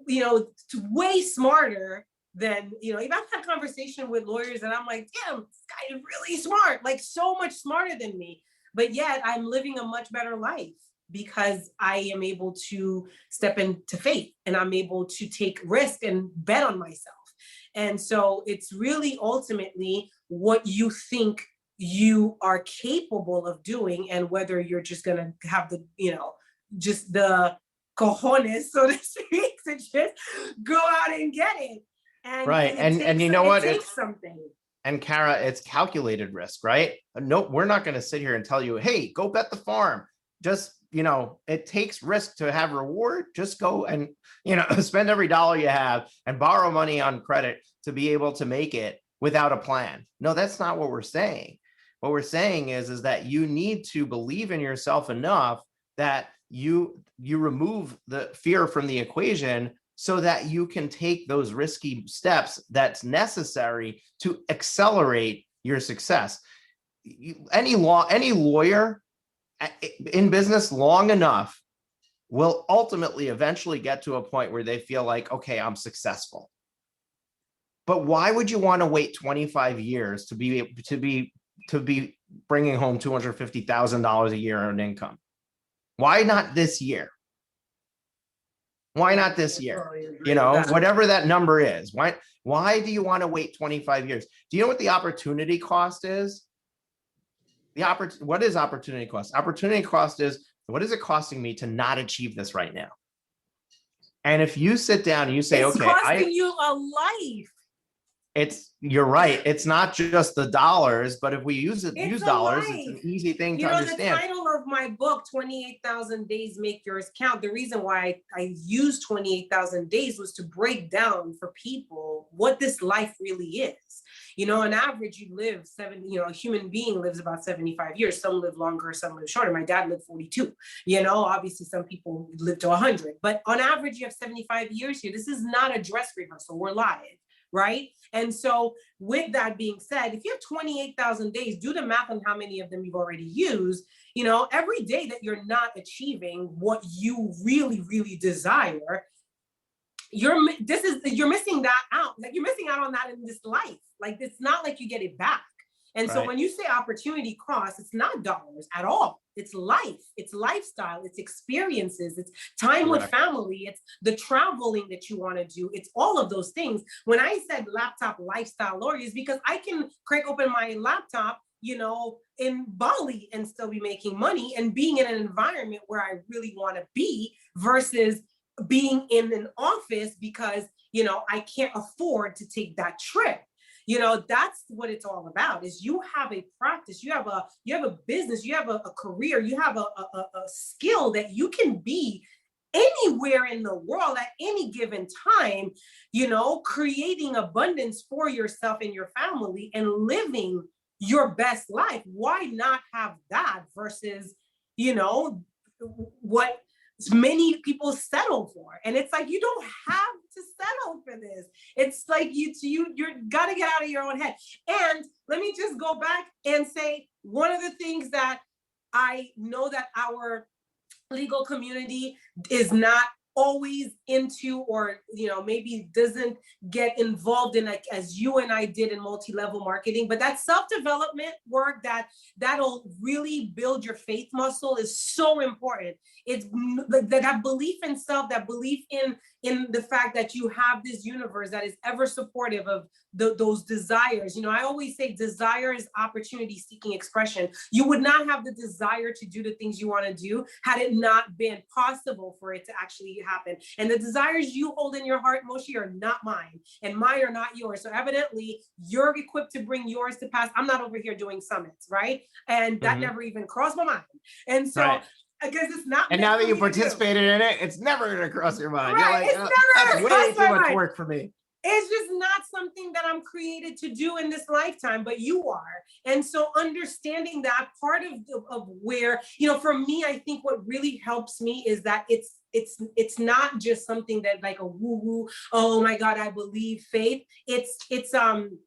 it's way smarter than, I've had conversation with lawyers and I'm like, damn, this guy is really smart, like so much smarter than me. But yet I'm living a much better life because I am able to step into faith and I'm able to take risk and bet on myself. And so it's really ultimately what you think you are capable of doing and whether you're just going to have the, just the cojones, so to speak, to just go out and get it. Right. And you know what? It takes something. And Kara, it's calculated risk, right? No, we're not going to sit here and tell you, hey, go bet the farm. Just, it takes risk to have reward. Just go and, spend every dollar you have and borrow money on credit to be able to make it without a plan. No, that's not what we're saying. What we're saying is that you need to believe in yourself enough that you remove the fear from the equation so that you can take those risky steps that's necessary to accelerate your success. Any lawyer in business long enough will ultimately eventually get to a point where they feel like, okay, I'm successful. But why would you want to wait 25 years to be bringing home $250,000 a year in income? Why not this year? Why not this year? Whatever that number is. Why do you want to wait 25 years? Do you know what the opportunity cost is? What is opportunity cost? Opportunity cost is, what is it costing me to not achieve this right now? And if you sit down and you say, it's okay, costing you a life. You're right. It's not just the dollars, but if we use dollars, it's an easy thing to understand. The title of my book, 28,000 Days Make Yours Count. The reason why I used 28,000 days was to break down for people what this life really is. On average, you live a human being lives about 75 years. Some live longer, some live shorter. My dad lived 42. Obviously some people live to 100, but on average, you have 75 years here. This is not a dress rehearsal. We're live. Right. And so with that being said, if you have 28,000 days, do the math on how many of them you've already used. Every day that you're not achieving what you really, really desire, you're missing that out. Like you're missing out on that in this life. Like it's not like you get it back. And so when you say opportunity cost, it's not dollars at all. It's life, it's lifestyle, it's experiences, it's time with family, it's the traveling that you want to do. It's all of those things. When I said laptop lifestyle lawyer, is because I can crack open my laptop, in Bali and still be making money and being in an environment where I really want to be versus being in an office because, I can't afford to take that trip. That's what it's all about, is you have a practice, you have a business, you have a career, you have a skill that you can be anywhere in the world at any given time, creating abundance for yourself and your family and living your best life. Why not have that versus, what many people settle for? And it's like, you don't have to settle for this. It's like you're got to get out of your own head. And let me just go back and say, one of the things that I know that our legal community is not always into, or maybe doesn't get involved in, like as you and I did in multi-level marketing, but that self-development work that'll really build your faith muscle is so important. It's like that belief in self, that belief in the fact that you have this universe that is ever supportive of those desires. I always say desire is opportunity seeking expression. You would not have the desire to do the things you want to do had it not been possible for it to actually happen. And the desires you hold in your heart, Moshe, are not mine, and mine are not yours. So evidently you're equipped to bring yours to pass. I'm not over here doing summits, right? And that never even crossed my mind. And so because it's not. And now that you participated in it, it's never going to cross your mind. Right. You're like, that's way too much work for me. It's just not something that I'm created to do in this lifetime, but you are. And so understanding that part of where, for me, I think what really helps me is that it's not just something that like a woo-woo, oh my God, I believe faith. It's an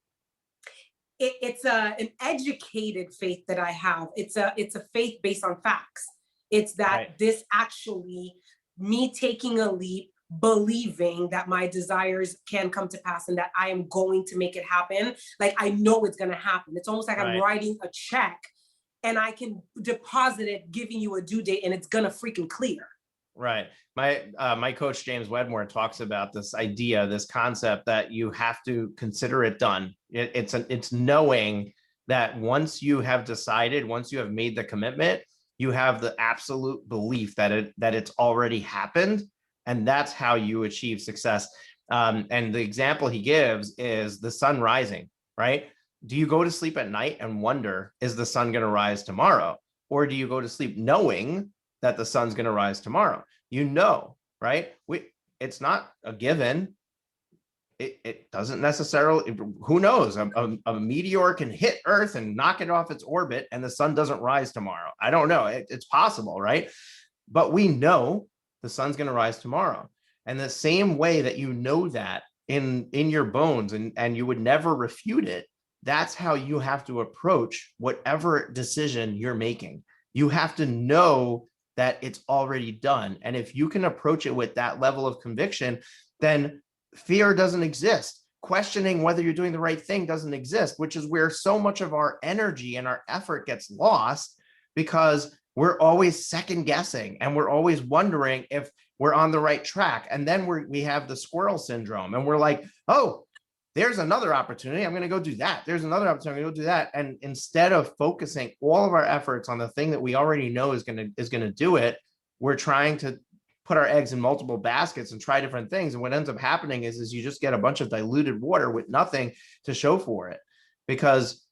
educated faith that I have. It's a faith based on facts. It's that Right. this actually, me taking a leap, believing that my desires can come to pass and that I am going to make it happen. Like I know it's going to happen. It's almost like I'm Right. writing a check and I can deposit it, giving you a due date, and it's going to freaking clear. Right. My coach, James Wedmore, talks about this idea, this concept that you have to consider it done. It's knowing that once you have decided, once you have made the commitment, you have the absolute belief that it's already happened. And that's how you achieve success. And the example he gives is the sun rising, right? Do you go to sleep at night and wonder, is the sun going to rise tomorrow? Or do you go to sleep knowing that the sun's going to rise tomorrow? Right? It's not a given. It doesn't necessarily, who knows? A meteor can hit Earth and knock it off its orbit and the sun doesn't rise tomorrow. I don't know. It's possible, right? But we know the sun's going to rise tomorrow. And the same way that you know that in your bones and you would never refute it, that's how you have to approach whatever decision you're making. You have to know that it's already done. And if you can approach it with that level of conviction, then fear doesn't exist. Questioning whether you're doing the right thing doesn't exist, which is where so much of our energy and our effort gets lost, because we're always second guessing and we're always wondering if we're on the right track. And then we have the squirrel syndrome and we're like, oh, there's another opportunity. I'm going to go do that. There's another opportunity. I'm going to go do that. And instead of focusing all of our efforts on the thing that we already know is going to do it, we're trying to put our eggs in multiple baskets and try different things. And what ends up happening is you just get a bunch of diluted water with nothing to show for it, because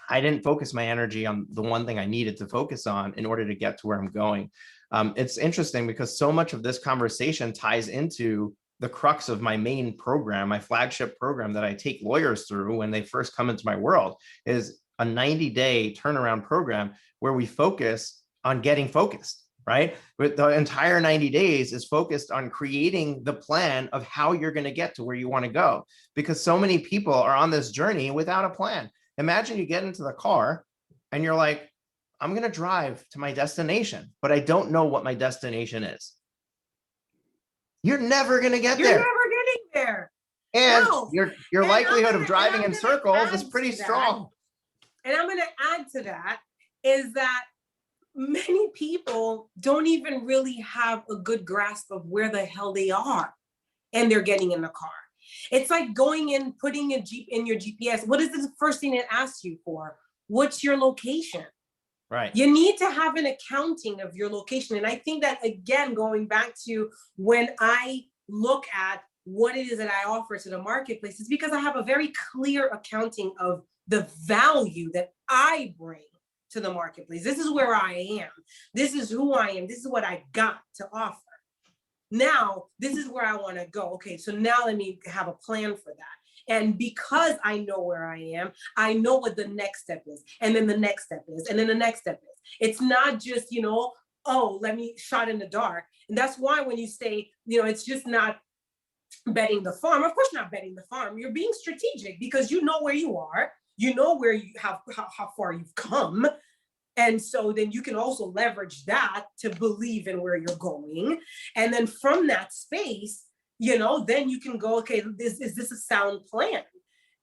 I didn't focus my energy on the one thing I needed to focus on in order to get to where I'm going. It's interesting because so much of this conversation ties into the crux of my main program, my flagship program that I take lawyers through when they first come into my world, is a 90-day turnaround program where we focus on getting focused, right? But the entire 90 days is focused on creating the plan of how you're going to get to where you want to go, because so many people are on this journey without a plan. Imagine you get into the car and you're like, I'm going to drive to my destination, but I don't know what my destination is. You're never going to get there. You're never getting there. And no. your likelihood of driving in circles is pretty strong. And I'm going to add to that is that many people don't even really have a good grasp of where the hell they are, and they're getting in the car. It's like going in, putting a Jeep in your GPS. What is the first thing it asks you for? What's your location? Right. You need to have an accounting of your location. And I think that, again, going back to when I look at what it is that I offer to the marketplace, is because I have a very clear accounting of the value that I bring to the marketplace. This is where I am. This is who I am. This is what I got to offer. Now, this is where I want to go. Okay, so now let me have a plan for that. And because I know where I am, I know what the next step is. And then the next step is. And then the next step is. It's not just, oh, let me shot in the dark. And that's why when you say, it's just not betting the farm. Of course, not betting the farm. You're being strategic because you know where you are. You know where you have, how far you've come. And so then you can also leverage that to believe in where you're going. And then from that space, then you can go, okay, is this a sound plan?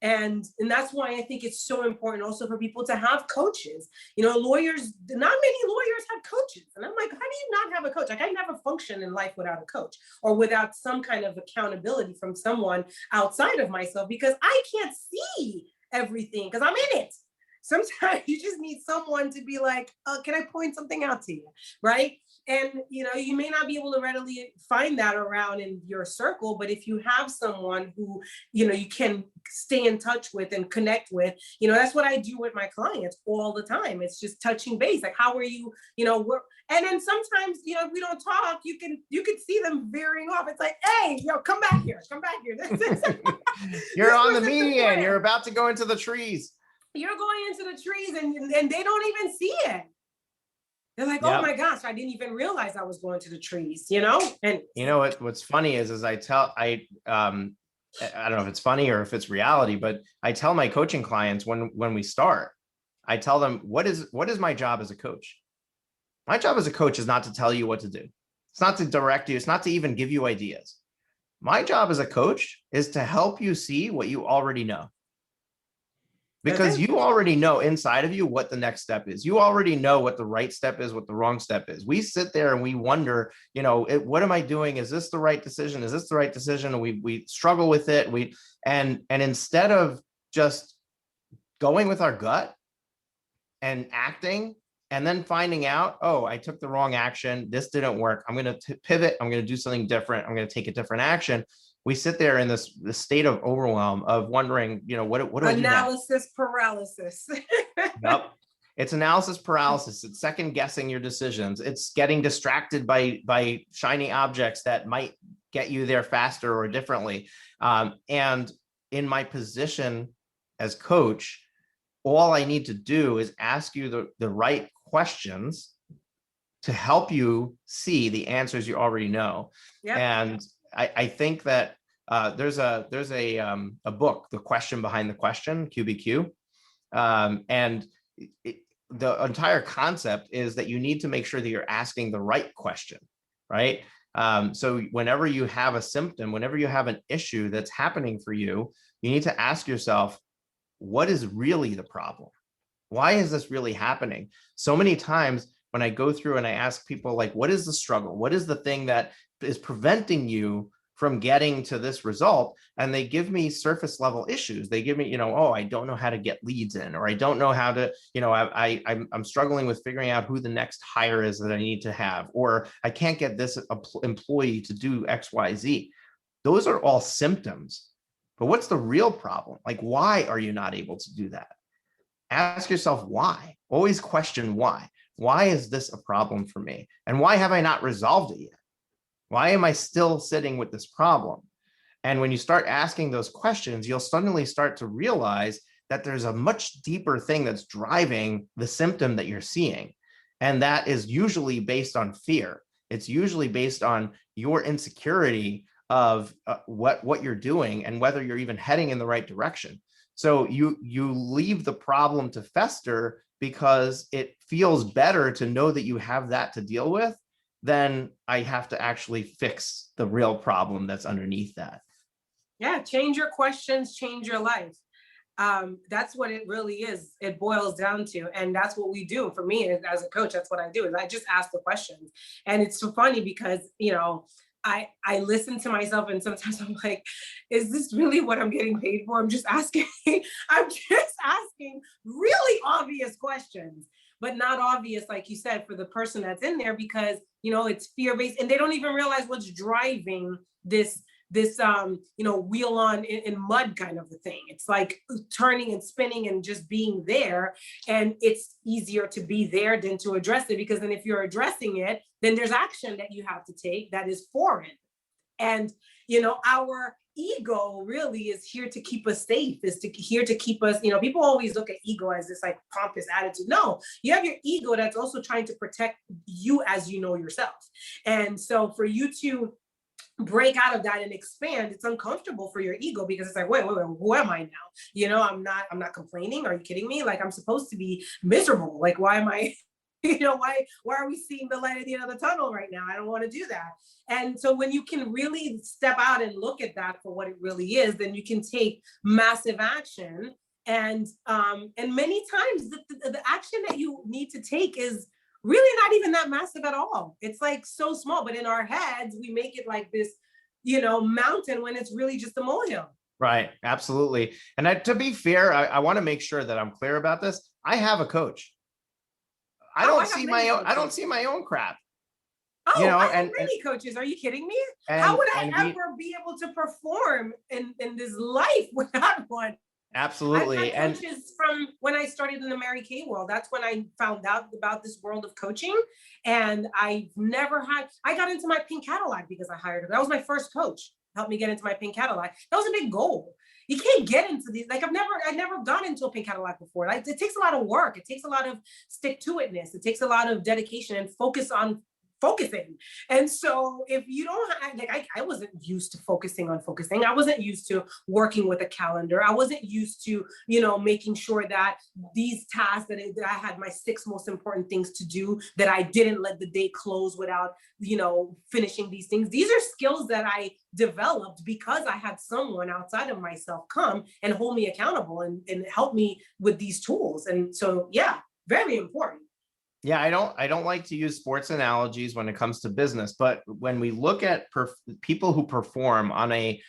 And that's why I think it's so important also for people to have coaches. Lawyers, not many lawyers have coaches. And I'm like, how do you not have a coach? Like, I never function in life without a coach or without some kind of accountability from someone outside of myself, because I can't see everything because I'm in it. sometimes you just need someone to be like, oh, can I point something out to you? Right. And, you may not be able to readily find that around in your circle, but if you have someone who, you can stay in touch with and connect with, that's what I do with my clients all the time. It's just touching base. Like, how are you, and then sometimes, if we don't talk, you can see them veering off. It's like, hey, come back here. You're on the median. You're about to go into the trees. You're going into the trees and they don't even see it. They're like, yep. Oh my gosh, I didn't even realize I was going to the trees, And what's funny is I don't know if it's funny or if it's reality, but I tell my coaching clients when we start, I tell them, what is my job as a coach? My job as a coach is not to tell you what to do. It's not to direct you. It's not to even give you ideas. My job as a coach is to help you see what you already know. Because you already know inside of you what the next step is. You already know what the right step is, what the wrong step is. We sit there and we wonder, what am I doing? Is this the right decision? Is this the right decision? And we struggle with it. And instead of just going with our gut and acting and then finding out, oh, I took the wrong action. This didn't work. I'm going to pivot. I'm going to do something different. I'm going to take a different action. We sit there in this state of overwhelm of wondering, what do I do now? Analysis paralysis. Yep. It's analysis paralysis. It's second guessing your decisions. It's getting distracted by shiny objects that might get you there faster or differently. And in my position as coach, all I need to do is ask you the right questions to help you see the answers you already know. Yep. And I think that there's a book, The Question Behind the Question, QBQ. And the entire concept is that you need to make sure that you're asking the right question, right? So whenever you have a symptom, whenever you have an issue that's happening for you, you need to ask yourself, what is really the problem? Why is this really happening? So many times when I go through and I ask people, like, what is the struggle? What is the thing that is preventing you from getting to this result? And they give me surface level issues. They give me, oh, I don't know how to get leads in, or I don't know how to, I'm struggling with figuring out who the next hire is that I need to have, or I can't get this employee to do X, Y, Z. Those are all symptoms. But what's the real problem? Like, why are you not able to do that? Ask yourself why. Always question why. Why is this a problem for me? And why have I not resolved it yet? Why am I still sitting with this problem? And when you start asking those questions, you'll suddenly start to realize that there's a much deeper thing that's driving the symptom that you're seeing. And that is usually based on fear. It's usually based on your insecurity of what you're doing and whether you're even heading in the right direction. So you leave the problem to fester because it feels better to know that you have that to deal with than I have to actually fix the real problem that's underneath that. Yeah, change your questions, change your life. That's what it really is. It boils down to, and that's what we do. For me as a coach, that's what I do, is I just ask the questions. And it's so funny because, I listen to myself and sometimes I'm like, is this really what I'm getting paid for? I'm just asking really obvious questions, but not obvious, like you said, for the person that's in there, because, it's fear-based and they don't even realize what's driving this wheel on in mud kind of a thing. It's like turning and spinning and just being there. And it's easier to be there than to address it, because then if you're addressing it, then there's action that you have to take that is foreign. And, our ego really is here to keep us safe, here to keep us, people always look at ego as this like pompous attitude. No, you have your ego that's also trying to protect you as you know yourself. And so for you to break out of that and expand, it's uncomfortable for your ego, because it's like, wait, who am I now? I'm not complaining. Are you kidding me? Like, I'm supposed to be miserable. Like, why am I, why are we seeing the light at the end of the tunnel right now? I don't want to do that. And so when you can really step out and look at that for what it really is, then you can take massive action. And many times the action that you need to take is really not even that massive at all. It's like so small, but in our heads, we make it like this, mountain, when it's really just a molehill. Right. Absolutely. And to be fair, I want to make sure that I'm clear about this. I have a coach. I Oh, I don't have see many my own, I don't coaches. see my own crap, Oh, I have and, many coaches. Are you kidding me? How would I we ever be able to perform in this life without one? I've absolutely. had And coaches from when I started in the Mary Kay world. That's when I found out about this world of coaching. And I got into my pink Cadillac because I hired her. That was my first coach, helped me get into my pink Cadillac. That was a big goal. You can't get into these. Like I never got into a pink Cadillac before. Like, it takes a lot of work. It takes a lot of stick to itness. It takes a lot of dedication and focus on focusing. And so if you don't like, I wasn't used to focusing on focusing. I wasn't used to working with a calendar. I wasn't used to, making sure that these tasks that I had my 6 most important things to do, that I didn't let the day close without, finishing these things. These are skills that I developed because I had someone outside of myself come and hold me accountable and help me with these tools. And so, yeah, very important. yeah, I don't like to use sports analogies when it comes to business, but when we look at people who perform on a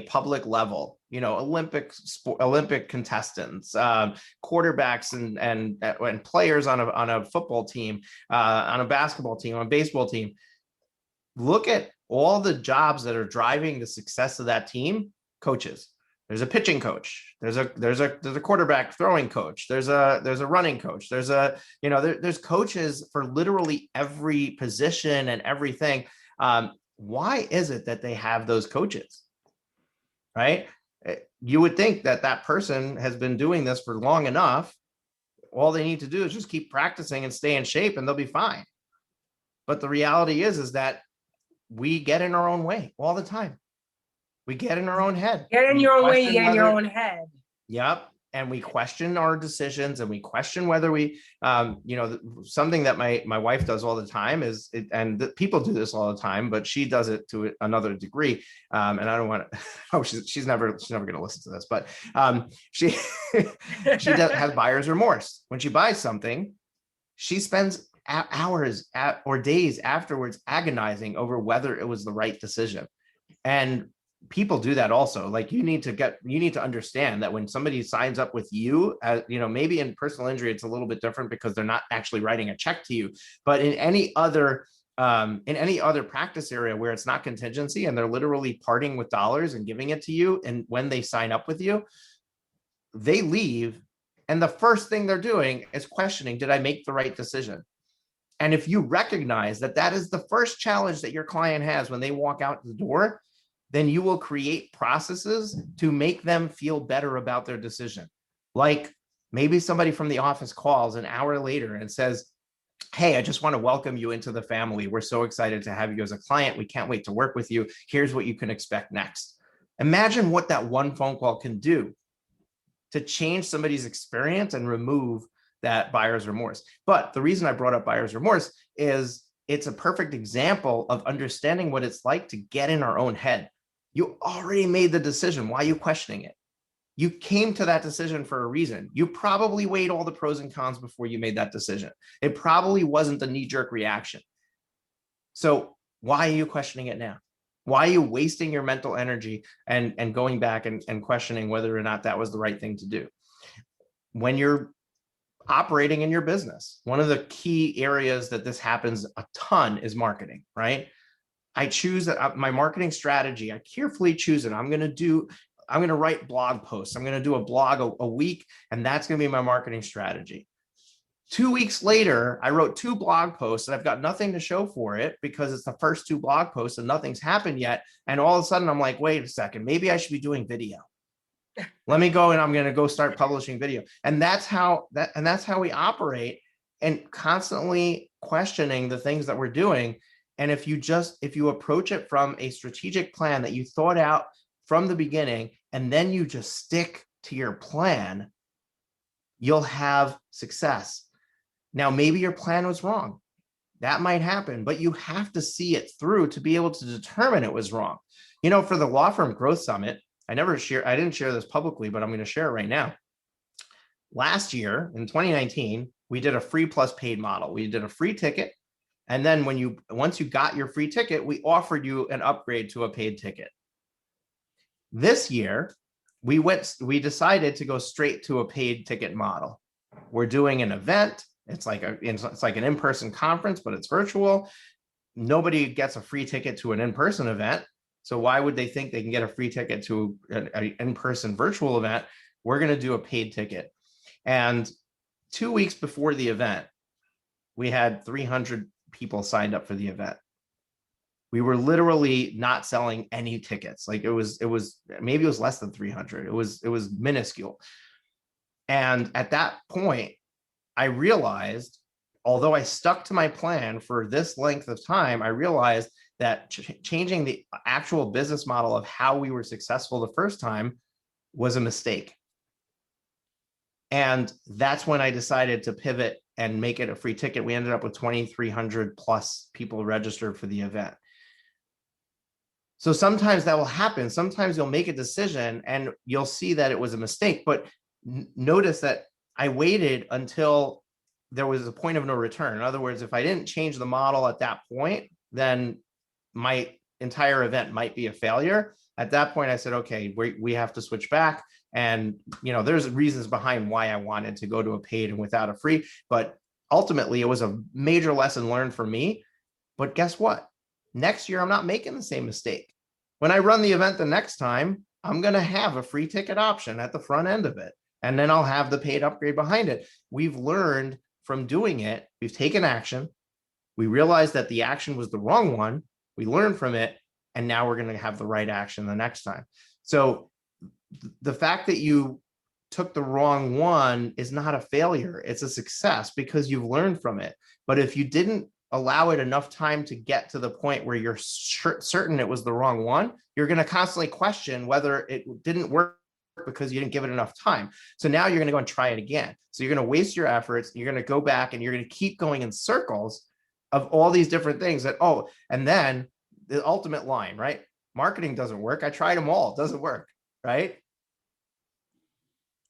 public level, Olympic contestants, quarterbacks, and players on a football team, on a basketball team, on a baseball team, look at all the jobs that are driving the success of that team. Coaches. There's a pitching coach. There's a quarterback throwing coach. There's a running coach. There's coaches for literally every position and everything. Why is it that they have those coaches? Right? You would think that person has been doing this for long enough. All they need to do is just keep practicing and stay in shape, and they'll be fine. But the reality is that we get in our own way all the time. We get in our own head. Get in We your own way, you question get in your whether, own head. Yep. And we question our decisions, and we question whether something that my wife does all the time people do this all the time, but she does it to another degree. And I don't want to, oh, she's never going to listen to this, but she, has buyer's remorse. When she buys something, she spends hours or days afterwards agonizing over whether it was the right decision. And people do that also. Like, you need to understand that when somebody signs up with you, maybe in personal injury, it's a little bit different because they're not actually writing a check to you, but in any other practice area where it's not contingency and they're literally parting with dollars and giving it to you, and when they sign up with you, they leave, and the first thing they're doing is questioning, did I make the right decision? And if you recognize that is the first challenge that your client has when they walk out the door, then you will create processes to make them feel better about their decision. Like, maybe somebody from the office calls an hour later and says, hey, I just want to welcome you into the family. We're so excited to have you as a client. We can't wait to work with you. Here's what you can expect next. Imagine what that one phone call can do to change somebody's experience and remove that buyer's remorse. But the reason I brought up buyer's remorse is it's a perfect example of understanding what it's like to get in our own head. You already made the decision. Why are you questioning it? You came to that decision for a reason. You probably weighed all the pros and cons before you made that decision. It probably wasn't the knee-jerk reaction. So why are you questioning it now? Why are you wasting your mental energy and going back and questioning whether or not that was the right thing to do? When you're operating in your business, one of the key areas that this happens a ton is marketing, right? I choose my marketing strategy. I carefully choose it. I'm going to write blog posts. I'm going to do a blog a week, and that's going to be my marketing strategy. 2 weeks later, I wrote 2 blog posts, and I've got nothing to show for it because it's the first 2 blog posts and nothing's happened yet. And all of a sudden I'm like, wait a second, maybe I should be doing video. Let me go, and I'm going to go start publishing video. And that's how we operate, and constantly questioning the things that we're doing. And if you approach it from a strategic plan that you thought out from the beginning, and then you just stick to your plan, you'll have success. Now, maybe your plan was wrong. That might happen, but you have to see it through to be able to determine it was wrong. For the Law Firm Growth Summit, I didn't share this publicly, but I'm going to share it right now. Last year in 2019, we did a free plus paid model. We did a free ticket. And then once you got your free ticket, we offered you an upgrade to a paid ticket. This year, we decided to go straight to a paid ticket model. We're doing an event. It's like an in-person conference, but it's virtual. Nobody gets a free ticket to an in-person event. So why would they think they can get a free ticket to an in-person virtual event? We're going to do a paid ticket. And 2 weeks before the event, we had 300 people signed up for the event. We were literally not selling any tickets. Like it was maybe it was less than 300. It was minuscule. And at that point, I realized, although I stuck to my plan for this length of time, I realized that changing the actual business model of how we were successful the first time was a mistake. And that's when I decided to pivot and make it a free ticket. We ended up with 2,300 plus people registered for the event. So sometimes that will happen. Sometimes you'll make a decision and you'll see that it was a mistake, but notice that I waited until there was a point of no return. In other words, if I didn't change the model at that point, then my entire event might be a failure. At that point, I said, okay, we have to switch back. And, there's reasons behind why I wanted to go to a paid and without a free, but ultimately it was a major lesson learned for me. But guess what? Next year, I'm not making the same mistake. When I run the event the next time, I'm going to have a free ticket option at the front end of it. And then I'll have the paid upgrade behind it. We've learned from doing it. We've taken action. We realized that the action was the wrong one. We learned from it. And now we're going to have the right action the next time. So the fact that you took the wrong one is not a failure. It's a success because you've learned from it. But if you didn't allow it enough time to get to the point where you're certain it was the wrong one, you're going to constantly question whether it didn't work because you didn't give it enough time. So now you're going to go and try it again. So you're going to waste your efforts. You're going to go back and you're going to keep going in circles of all these different things and then the ultimate line, right? Marketing doesn't work. I tried them all. It doesn't work. Right.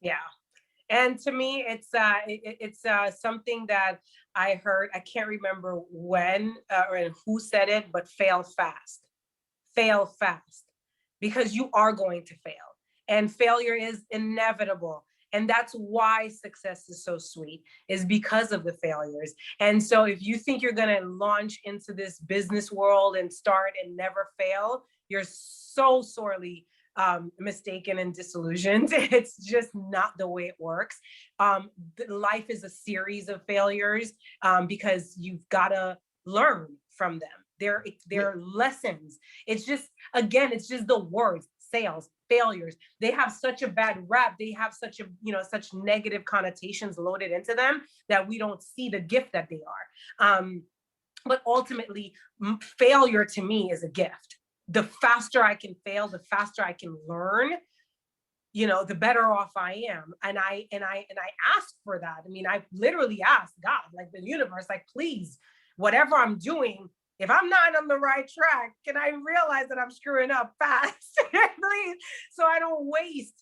Yeah. And to me, it's something that I heard. I can't remember when or who said it, but fail fast, because you are going to fail, and failure is inevitable. And that's why success is so sweet, is because of the failures. And so if you think you're going to launch into this business world and start and never fail, you're so sorely mistaken and disillusioned. It's just not the way it works. Life is a series of failures because you've got to learn from them. They're lessons. It's just the words, sales, failures. They have such a bad rap. They have such negative connotations loaded into them that we don't see the gift that they are. But ultimately, failure to me is a gift. The faster I can fail, the faster I can learn, the better off I am. And I ask for that. I mean, I literally ask God, like the universe, like, please, whatever I'm doing, if I'm not on the right track, can I realize that I'm screwing up fast, please, so I don't waste,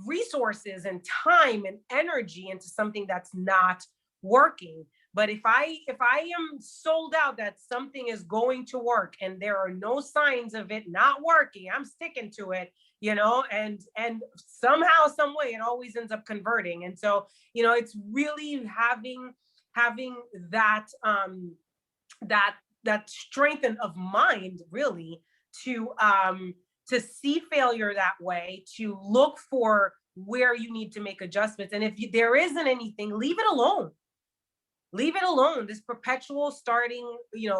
resources and time and energy into something that's not working. But if I am sold out that something is going to work and there are no signs of it not working, I'm sticking to it, and somehow, some way, it always ends up converting. And so, it's really having that that strength of mind, really, to see failure that way, to look for where you need to make adjustments. And if there isn't anything, leave it alone. Leave it alone. This perpetual starting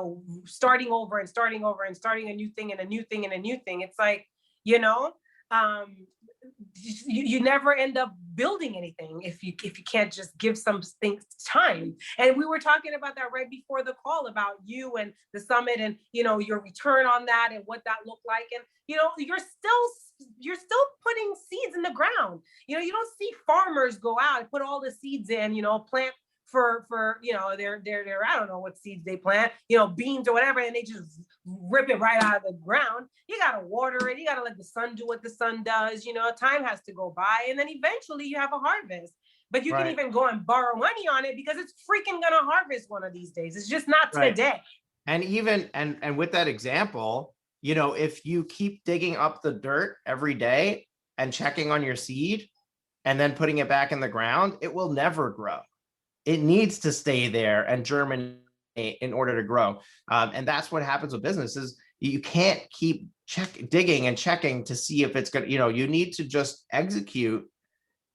over and starting over and starting a new thing and a new thing and a new thing. It's like, you never end up building anything if you can't just give some things time. And we were talking about that right before the call, about you and the summit and, your return on that and what that looked like. And, you're still putting seeds in the ground. You don't see farmers go out and put all the seeds in, plant for their I don't know what seeds they plant, beans or whatever, and they just rip it right out of the ground. You gotta water it, you gotta let the sun do what the sun does, time has to go by, and then eventually you have a harvest. But you can even go and borrow money on it because it's freaking gonna harvest one of these days. It's just not today. And even and with that example, if you keep digging up the dirt every day and checking on your seed, and then putting it back in the ground, it will never grow. It needs to stay there and germinate in order to grow. And that's what happens with businesses. You can't keep digging and checking to see if it's good. You need to just execute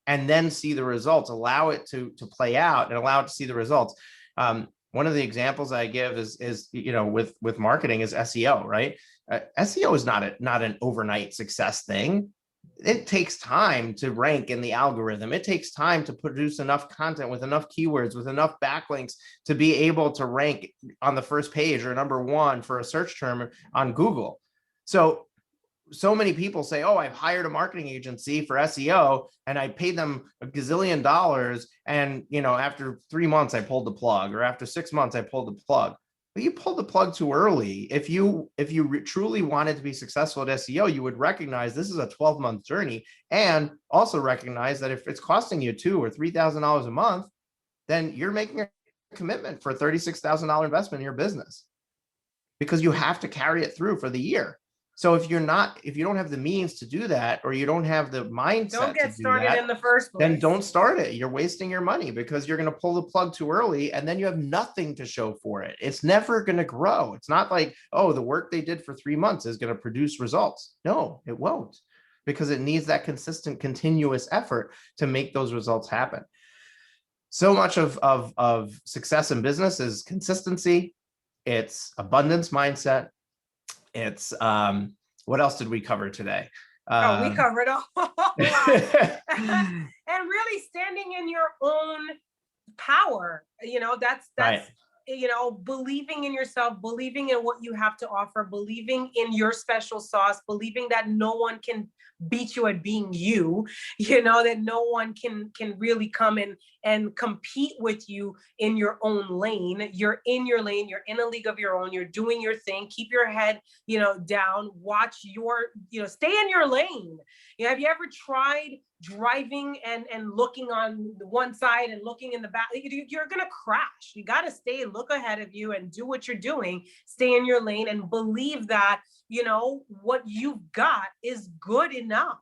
and then see the results, allow it to play out and allow it to see the results. One of the examples I give is with marketing is SEO, right? SEO is not an overnight success thing. It takes time to rank in the algorithm. It takes time to produce enough content with enough keywords, with enough backlinks to be able to rank on the first page or number one for a search term on Google. So many people say, oh, I've hired a marketing agency for SEO and I paid them a gazillion dollars. And, after 3 months, I pulled the plug, or after 6 months, I pulled the plug. But you pulled the plug too early. If you truly wanted to be successful at SEO, you would recognize this is a 12-month journey, and also recognize that if it's costing you $2,000 or $3,000 a month, then you're making a commitment for a $36,000 investment in your business, because you have to carry it through for the year. So if you don't have the means to do that, or you don't have the mindset, don't get started in the first place, then don't start it. You're wasting your money, because you're going to pull the plug too early, and then you have nothing to show for it. It's never going to grow. It's not like, oh, the work they did for 3 months is going to produce results. No, it won't, because it needs that consistent, continuous effort to make those results happen. So much of success in business is consistency. It's abundance mindset. It's what else did we cover today? We covered a whole lot. And really standing in your own power. That's right. Believing in yourself, believing in what you have to offer, believing in your special sauce, believing that no one can beat you at being you, that no one can really come in and compete with you in your own lane. You're in your lane, you're in a league of your own, you're doing your thing, keep your head, down, watch stay in your lane. Have you ever tried driving and looking on the one side and looking in the back? You're going to crash. You got to stay, look ahead of you and do what you're doing, stay in your lane and believe that, what you've got is good enough.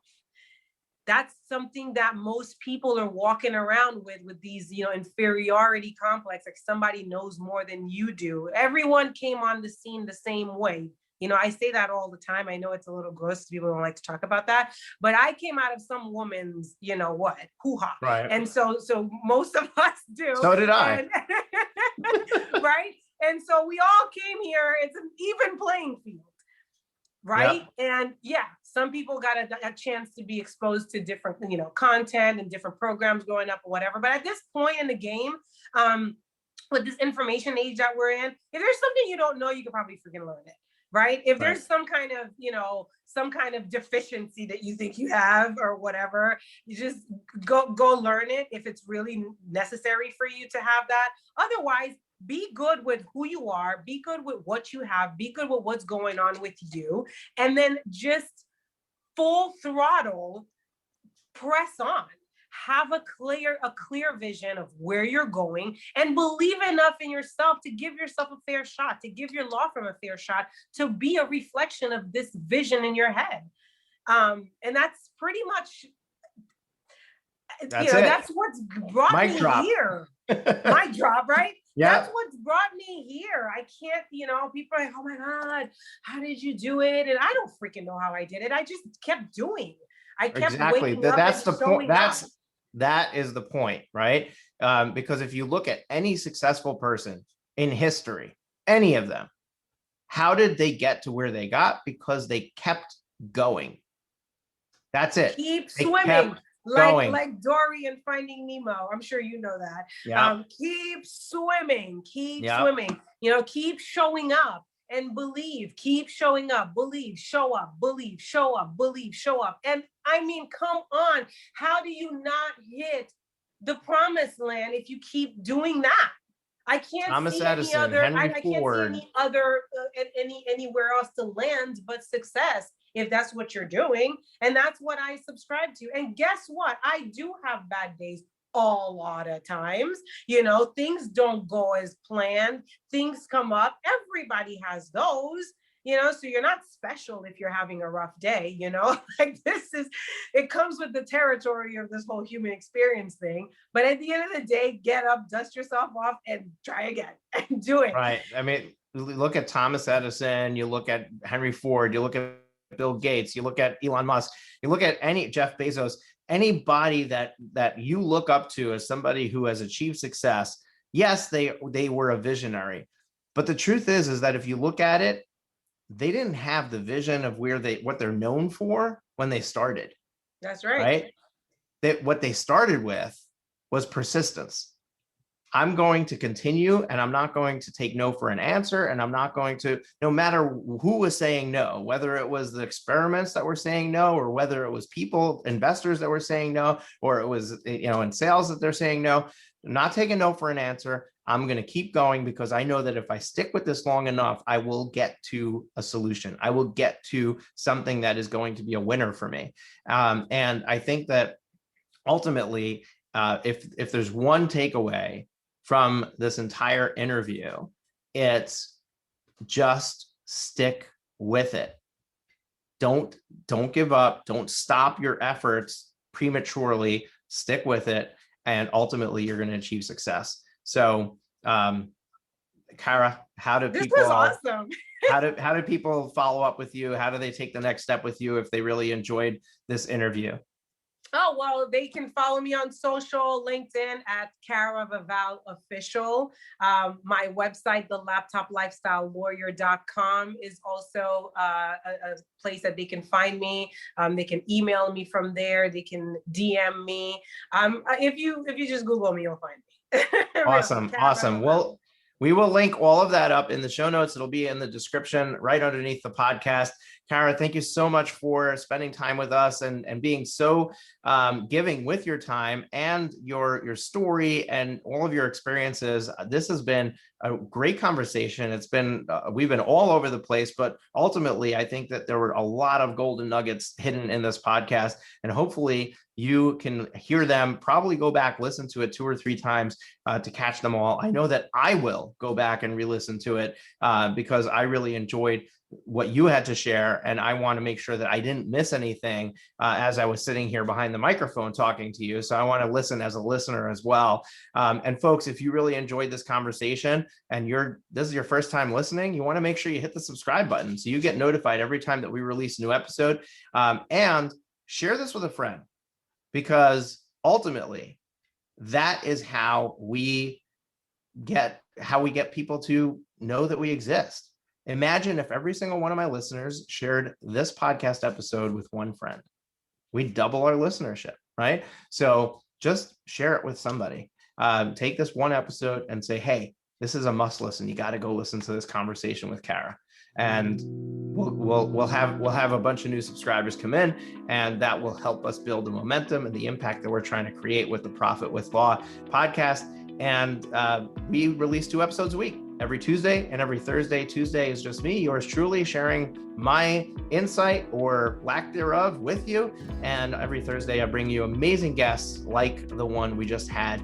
That's something that most people are walking around with these, inferiority complex, like somebody knows more than you do. Everyone came on the scene the same way. I say that all the time. I know it's a little gross. People don't like to talk about that, but I came out of some woman's, hoo-ha. Right. And so most of us do. So did I. Right. And so we all came here. It's an even playing field. Right. Yep. And some people got a chance to be exposed to different, content and different programs growing up or whatever. But at this point in the game, with this information age that we're in, if there's something you don't know, you can probably freaking learn it. Right. If there's some kind of deficiency that you think you have or whatever, you just go learn it if it's really necessary for you to have that. Otherwise, be good with who you are, be good with what you have, be good with what's going on with you, and then just full throttle, press on. Have a clear vision of where you're going, and believe enough in yourself to give yourself a fair shot, to give your law firm a fair shot, to be a reflection of this vision in your head. And that's pretty much, that's what's brought me here. Mic drop, right? Yeah. That's what's brought me here. I can't, people are like, oh my God, how did you do it? And I don't freaking know how I did it. I just kept doing. I kept waking up. That's the point. That is the point, right? Because if you look at any successful person in history, any of them, how did they get to where they got? Because they kept going. That's it. Keep swimming. Like Dory in Finding Nemo. I'm sure you know that. Yeah. Keep swimming. Keep swimming. Keep showing up and believe. Keep showing up. Believe. Show up. Believe. Show up. Believe. Show up. And I mean, come on. How do you not hit the promised land if you keep doing that? I can't Thomas see Edison, any other. Henry I Ford. can't see any other anywhere else to land but success, if that's what you're doing. And that's what I subscribe to. And guess what? I do have bad days a lot of times. Things don't go as planned. Things come up. Everybody has those. so you're not special if you're having a rough day, like it comes with the territory of this whole human experience thing. But at the end of the day, get up, dust yourself off and try again and do it. Right. I mean, look at Thomas Edison, you look at Henry Ford, you look at Bill Gates, you look at Elon Musk, you look at Jeff Bezos, anybody that you look up to as somebody who has achieved success. Yes, they were a visionary, but the truth is that if you look at it, they didn't have the vision of what they're known for when they started. That's right. What they started with was persistence. I'm going to continue, and I'm not going to take no for an answer. And I'm not going to, no matter who was saying no, whether it was the experiments that were saying no, or whether it was investors that were saying no, or it was, in sales that they're saying no, I'm not taking no for an answer. I'm going to keep going because I know that if I stick with this long enough, I will get to a solution. I will get to something that is going to be a winner for me. And I think that ultimately, if there's one takeaway from this entire interview, it's just stick with it. Don't give up. Don't stop your efforts prematurely. Stick with it, and ultimately you're going to achieve success. So, Kara, how do people? This was awesome. how do people follow up with you? How do they take the next step with you if they really enjoyed this interview? Oh, well, they can follow me on social, LinkedIn at Kara Vaval Official. My website, thelaptoplifestylelawyer.com, is also a place that they can find me. They can email me from there. They can DM me. If you just Google me, you'll find me. Awesome. Well, we will link all of that up in the show notes. It'll be in the description right underneath the podcast. Kara, thank you so much for spending time with us and being so giving with your time and your story and all of your experiences. This has been a great conversation. It's been, we've been all over the place, but ultimately I think that there were a lot of golden nuggets hidden in this podcast, and hopefully you can hear them, probably go back, listen to it 2 or 3 times to catch them all. I know that I will go back and re-listen to it because I really enjoyed what you had to share. And I want to make sure that I didn't miss anything as I was sitting here behind the microphone talking to you. So I want to listen as a listener as well. And folks, if you really enjoyed this conversation and this is your first time listening, you want to make sure you hit the subscribe button so you get notified every time that we release a new episode, and share this with a friend, because ultimately that is how we get people to know that we exist. Imagine if every single one of my listeners shared this podcast episode with one friend. We'd double our listenership, right? So just share it with somebody. Take this one episode and say, hey, this is a must listen. You got to go listen to this conversation with Kara. And we'll have a bunch of new subscribers come in, and that will help us build the momentum and the impact that we're trying to create with the Profit with Law podcast. And we release 2 episodes a week, every Tuesday and every Thursday. Tuesday is just me, yours truly, sharing my insight or lack thereof with you. And every Thursday, I bring you amazing guests like the one we just had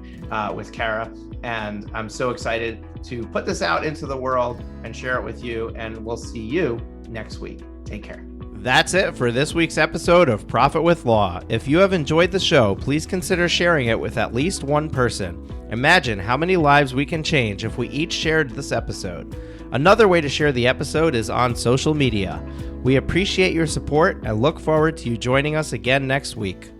with Kara. And I'm so excited to put this out into the world and share it with you. And we'll see you next week. Take care. That's it for this week's episode of Profit with Law. If you have enjoyed the show, please consider sharing it with at least one person. Imagine how many lives we can change if we each shared this episode. Another way to share the episode is on social media. We appreciate your support and look forward to you joining us again next week.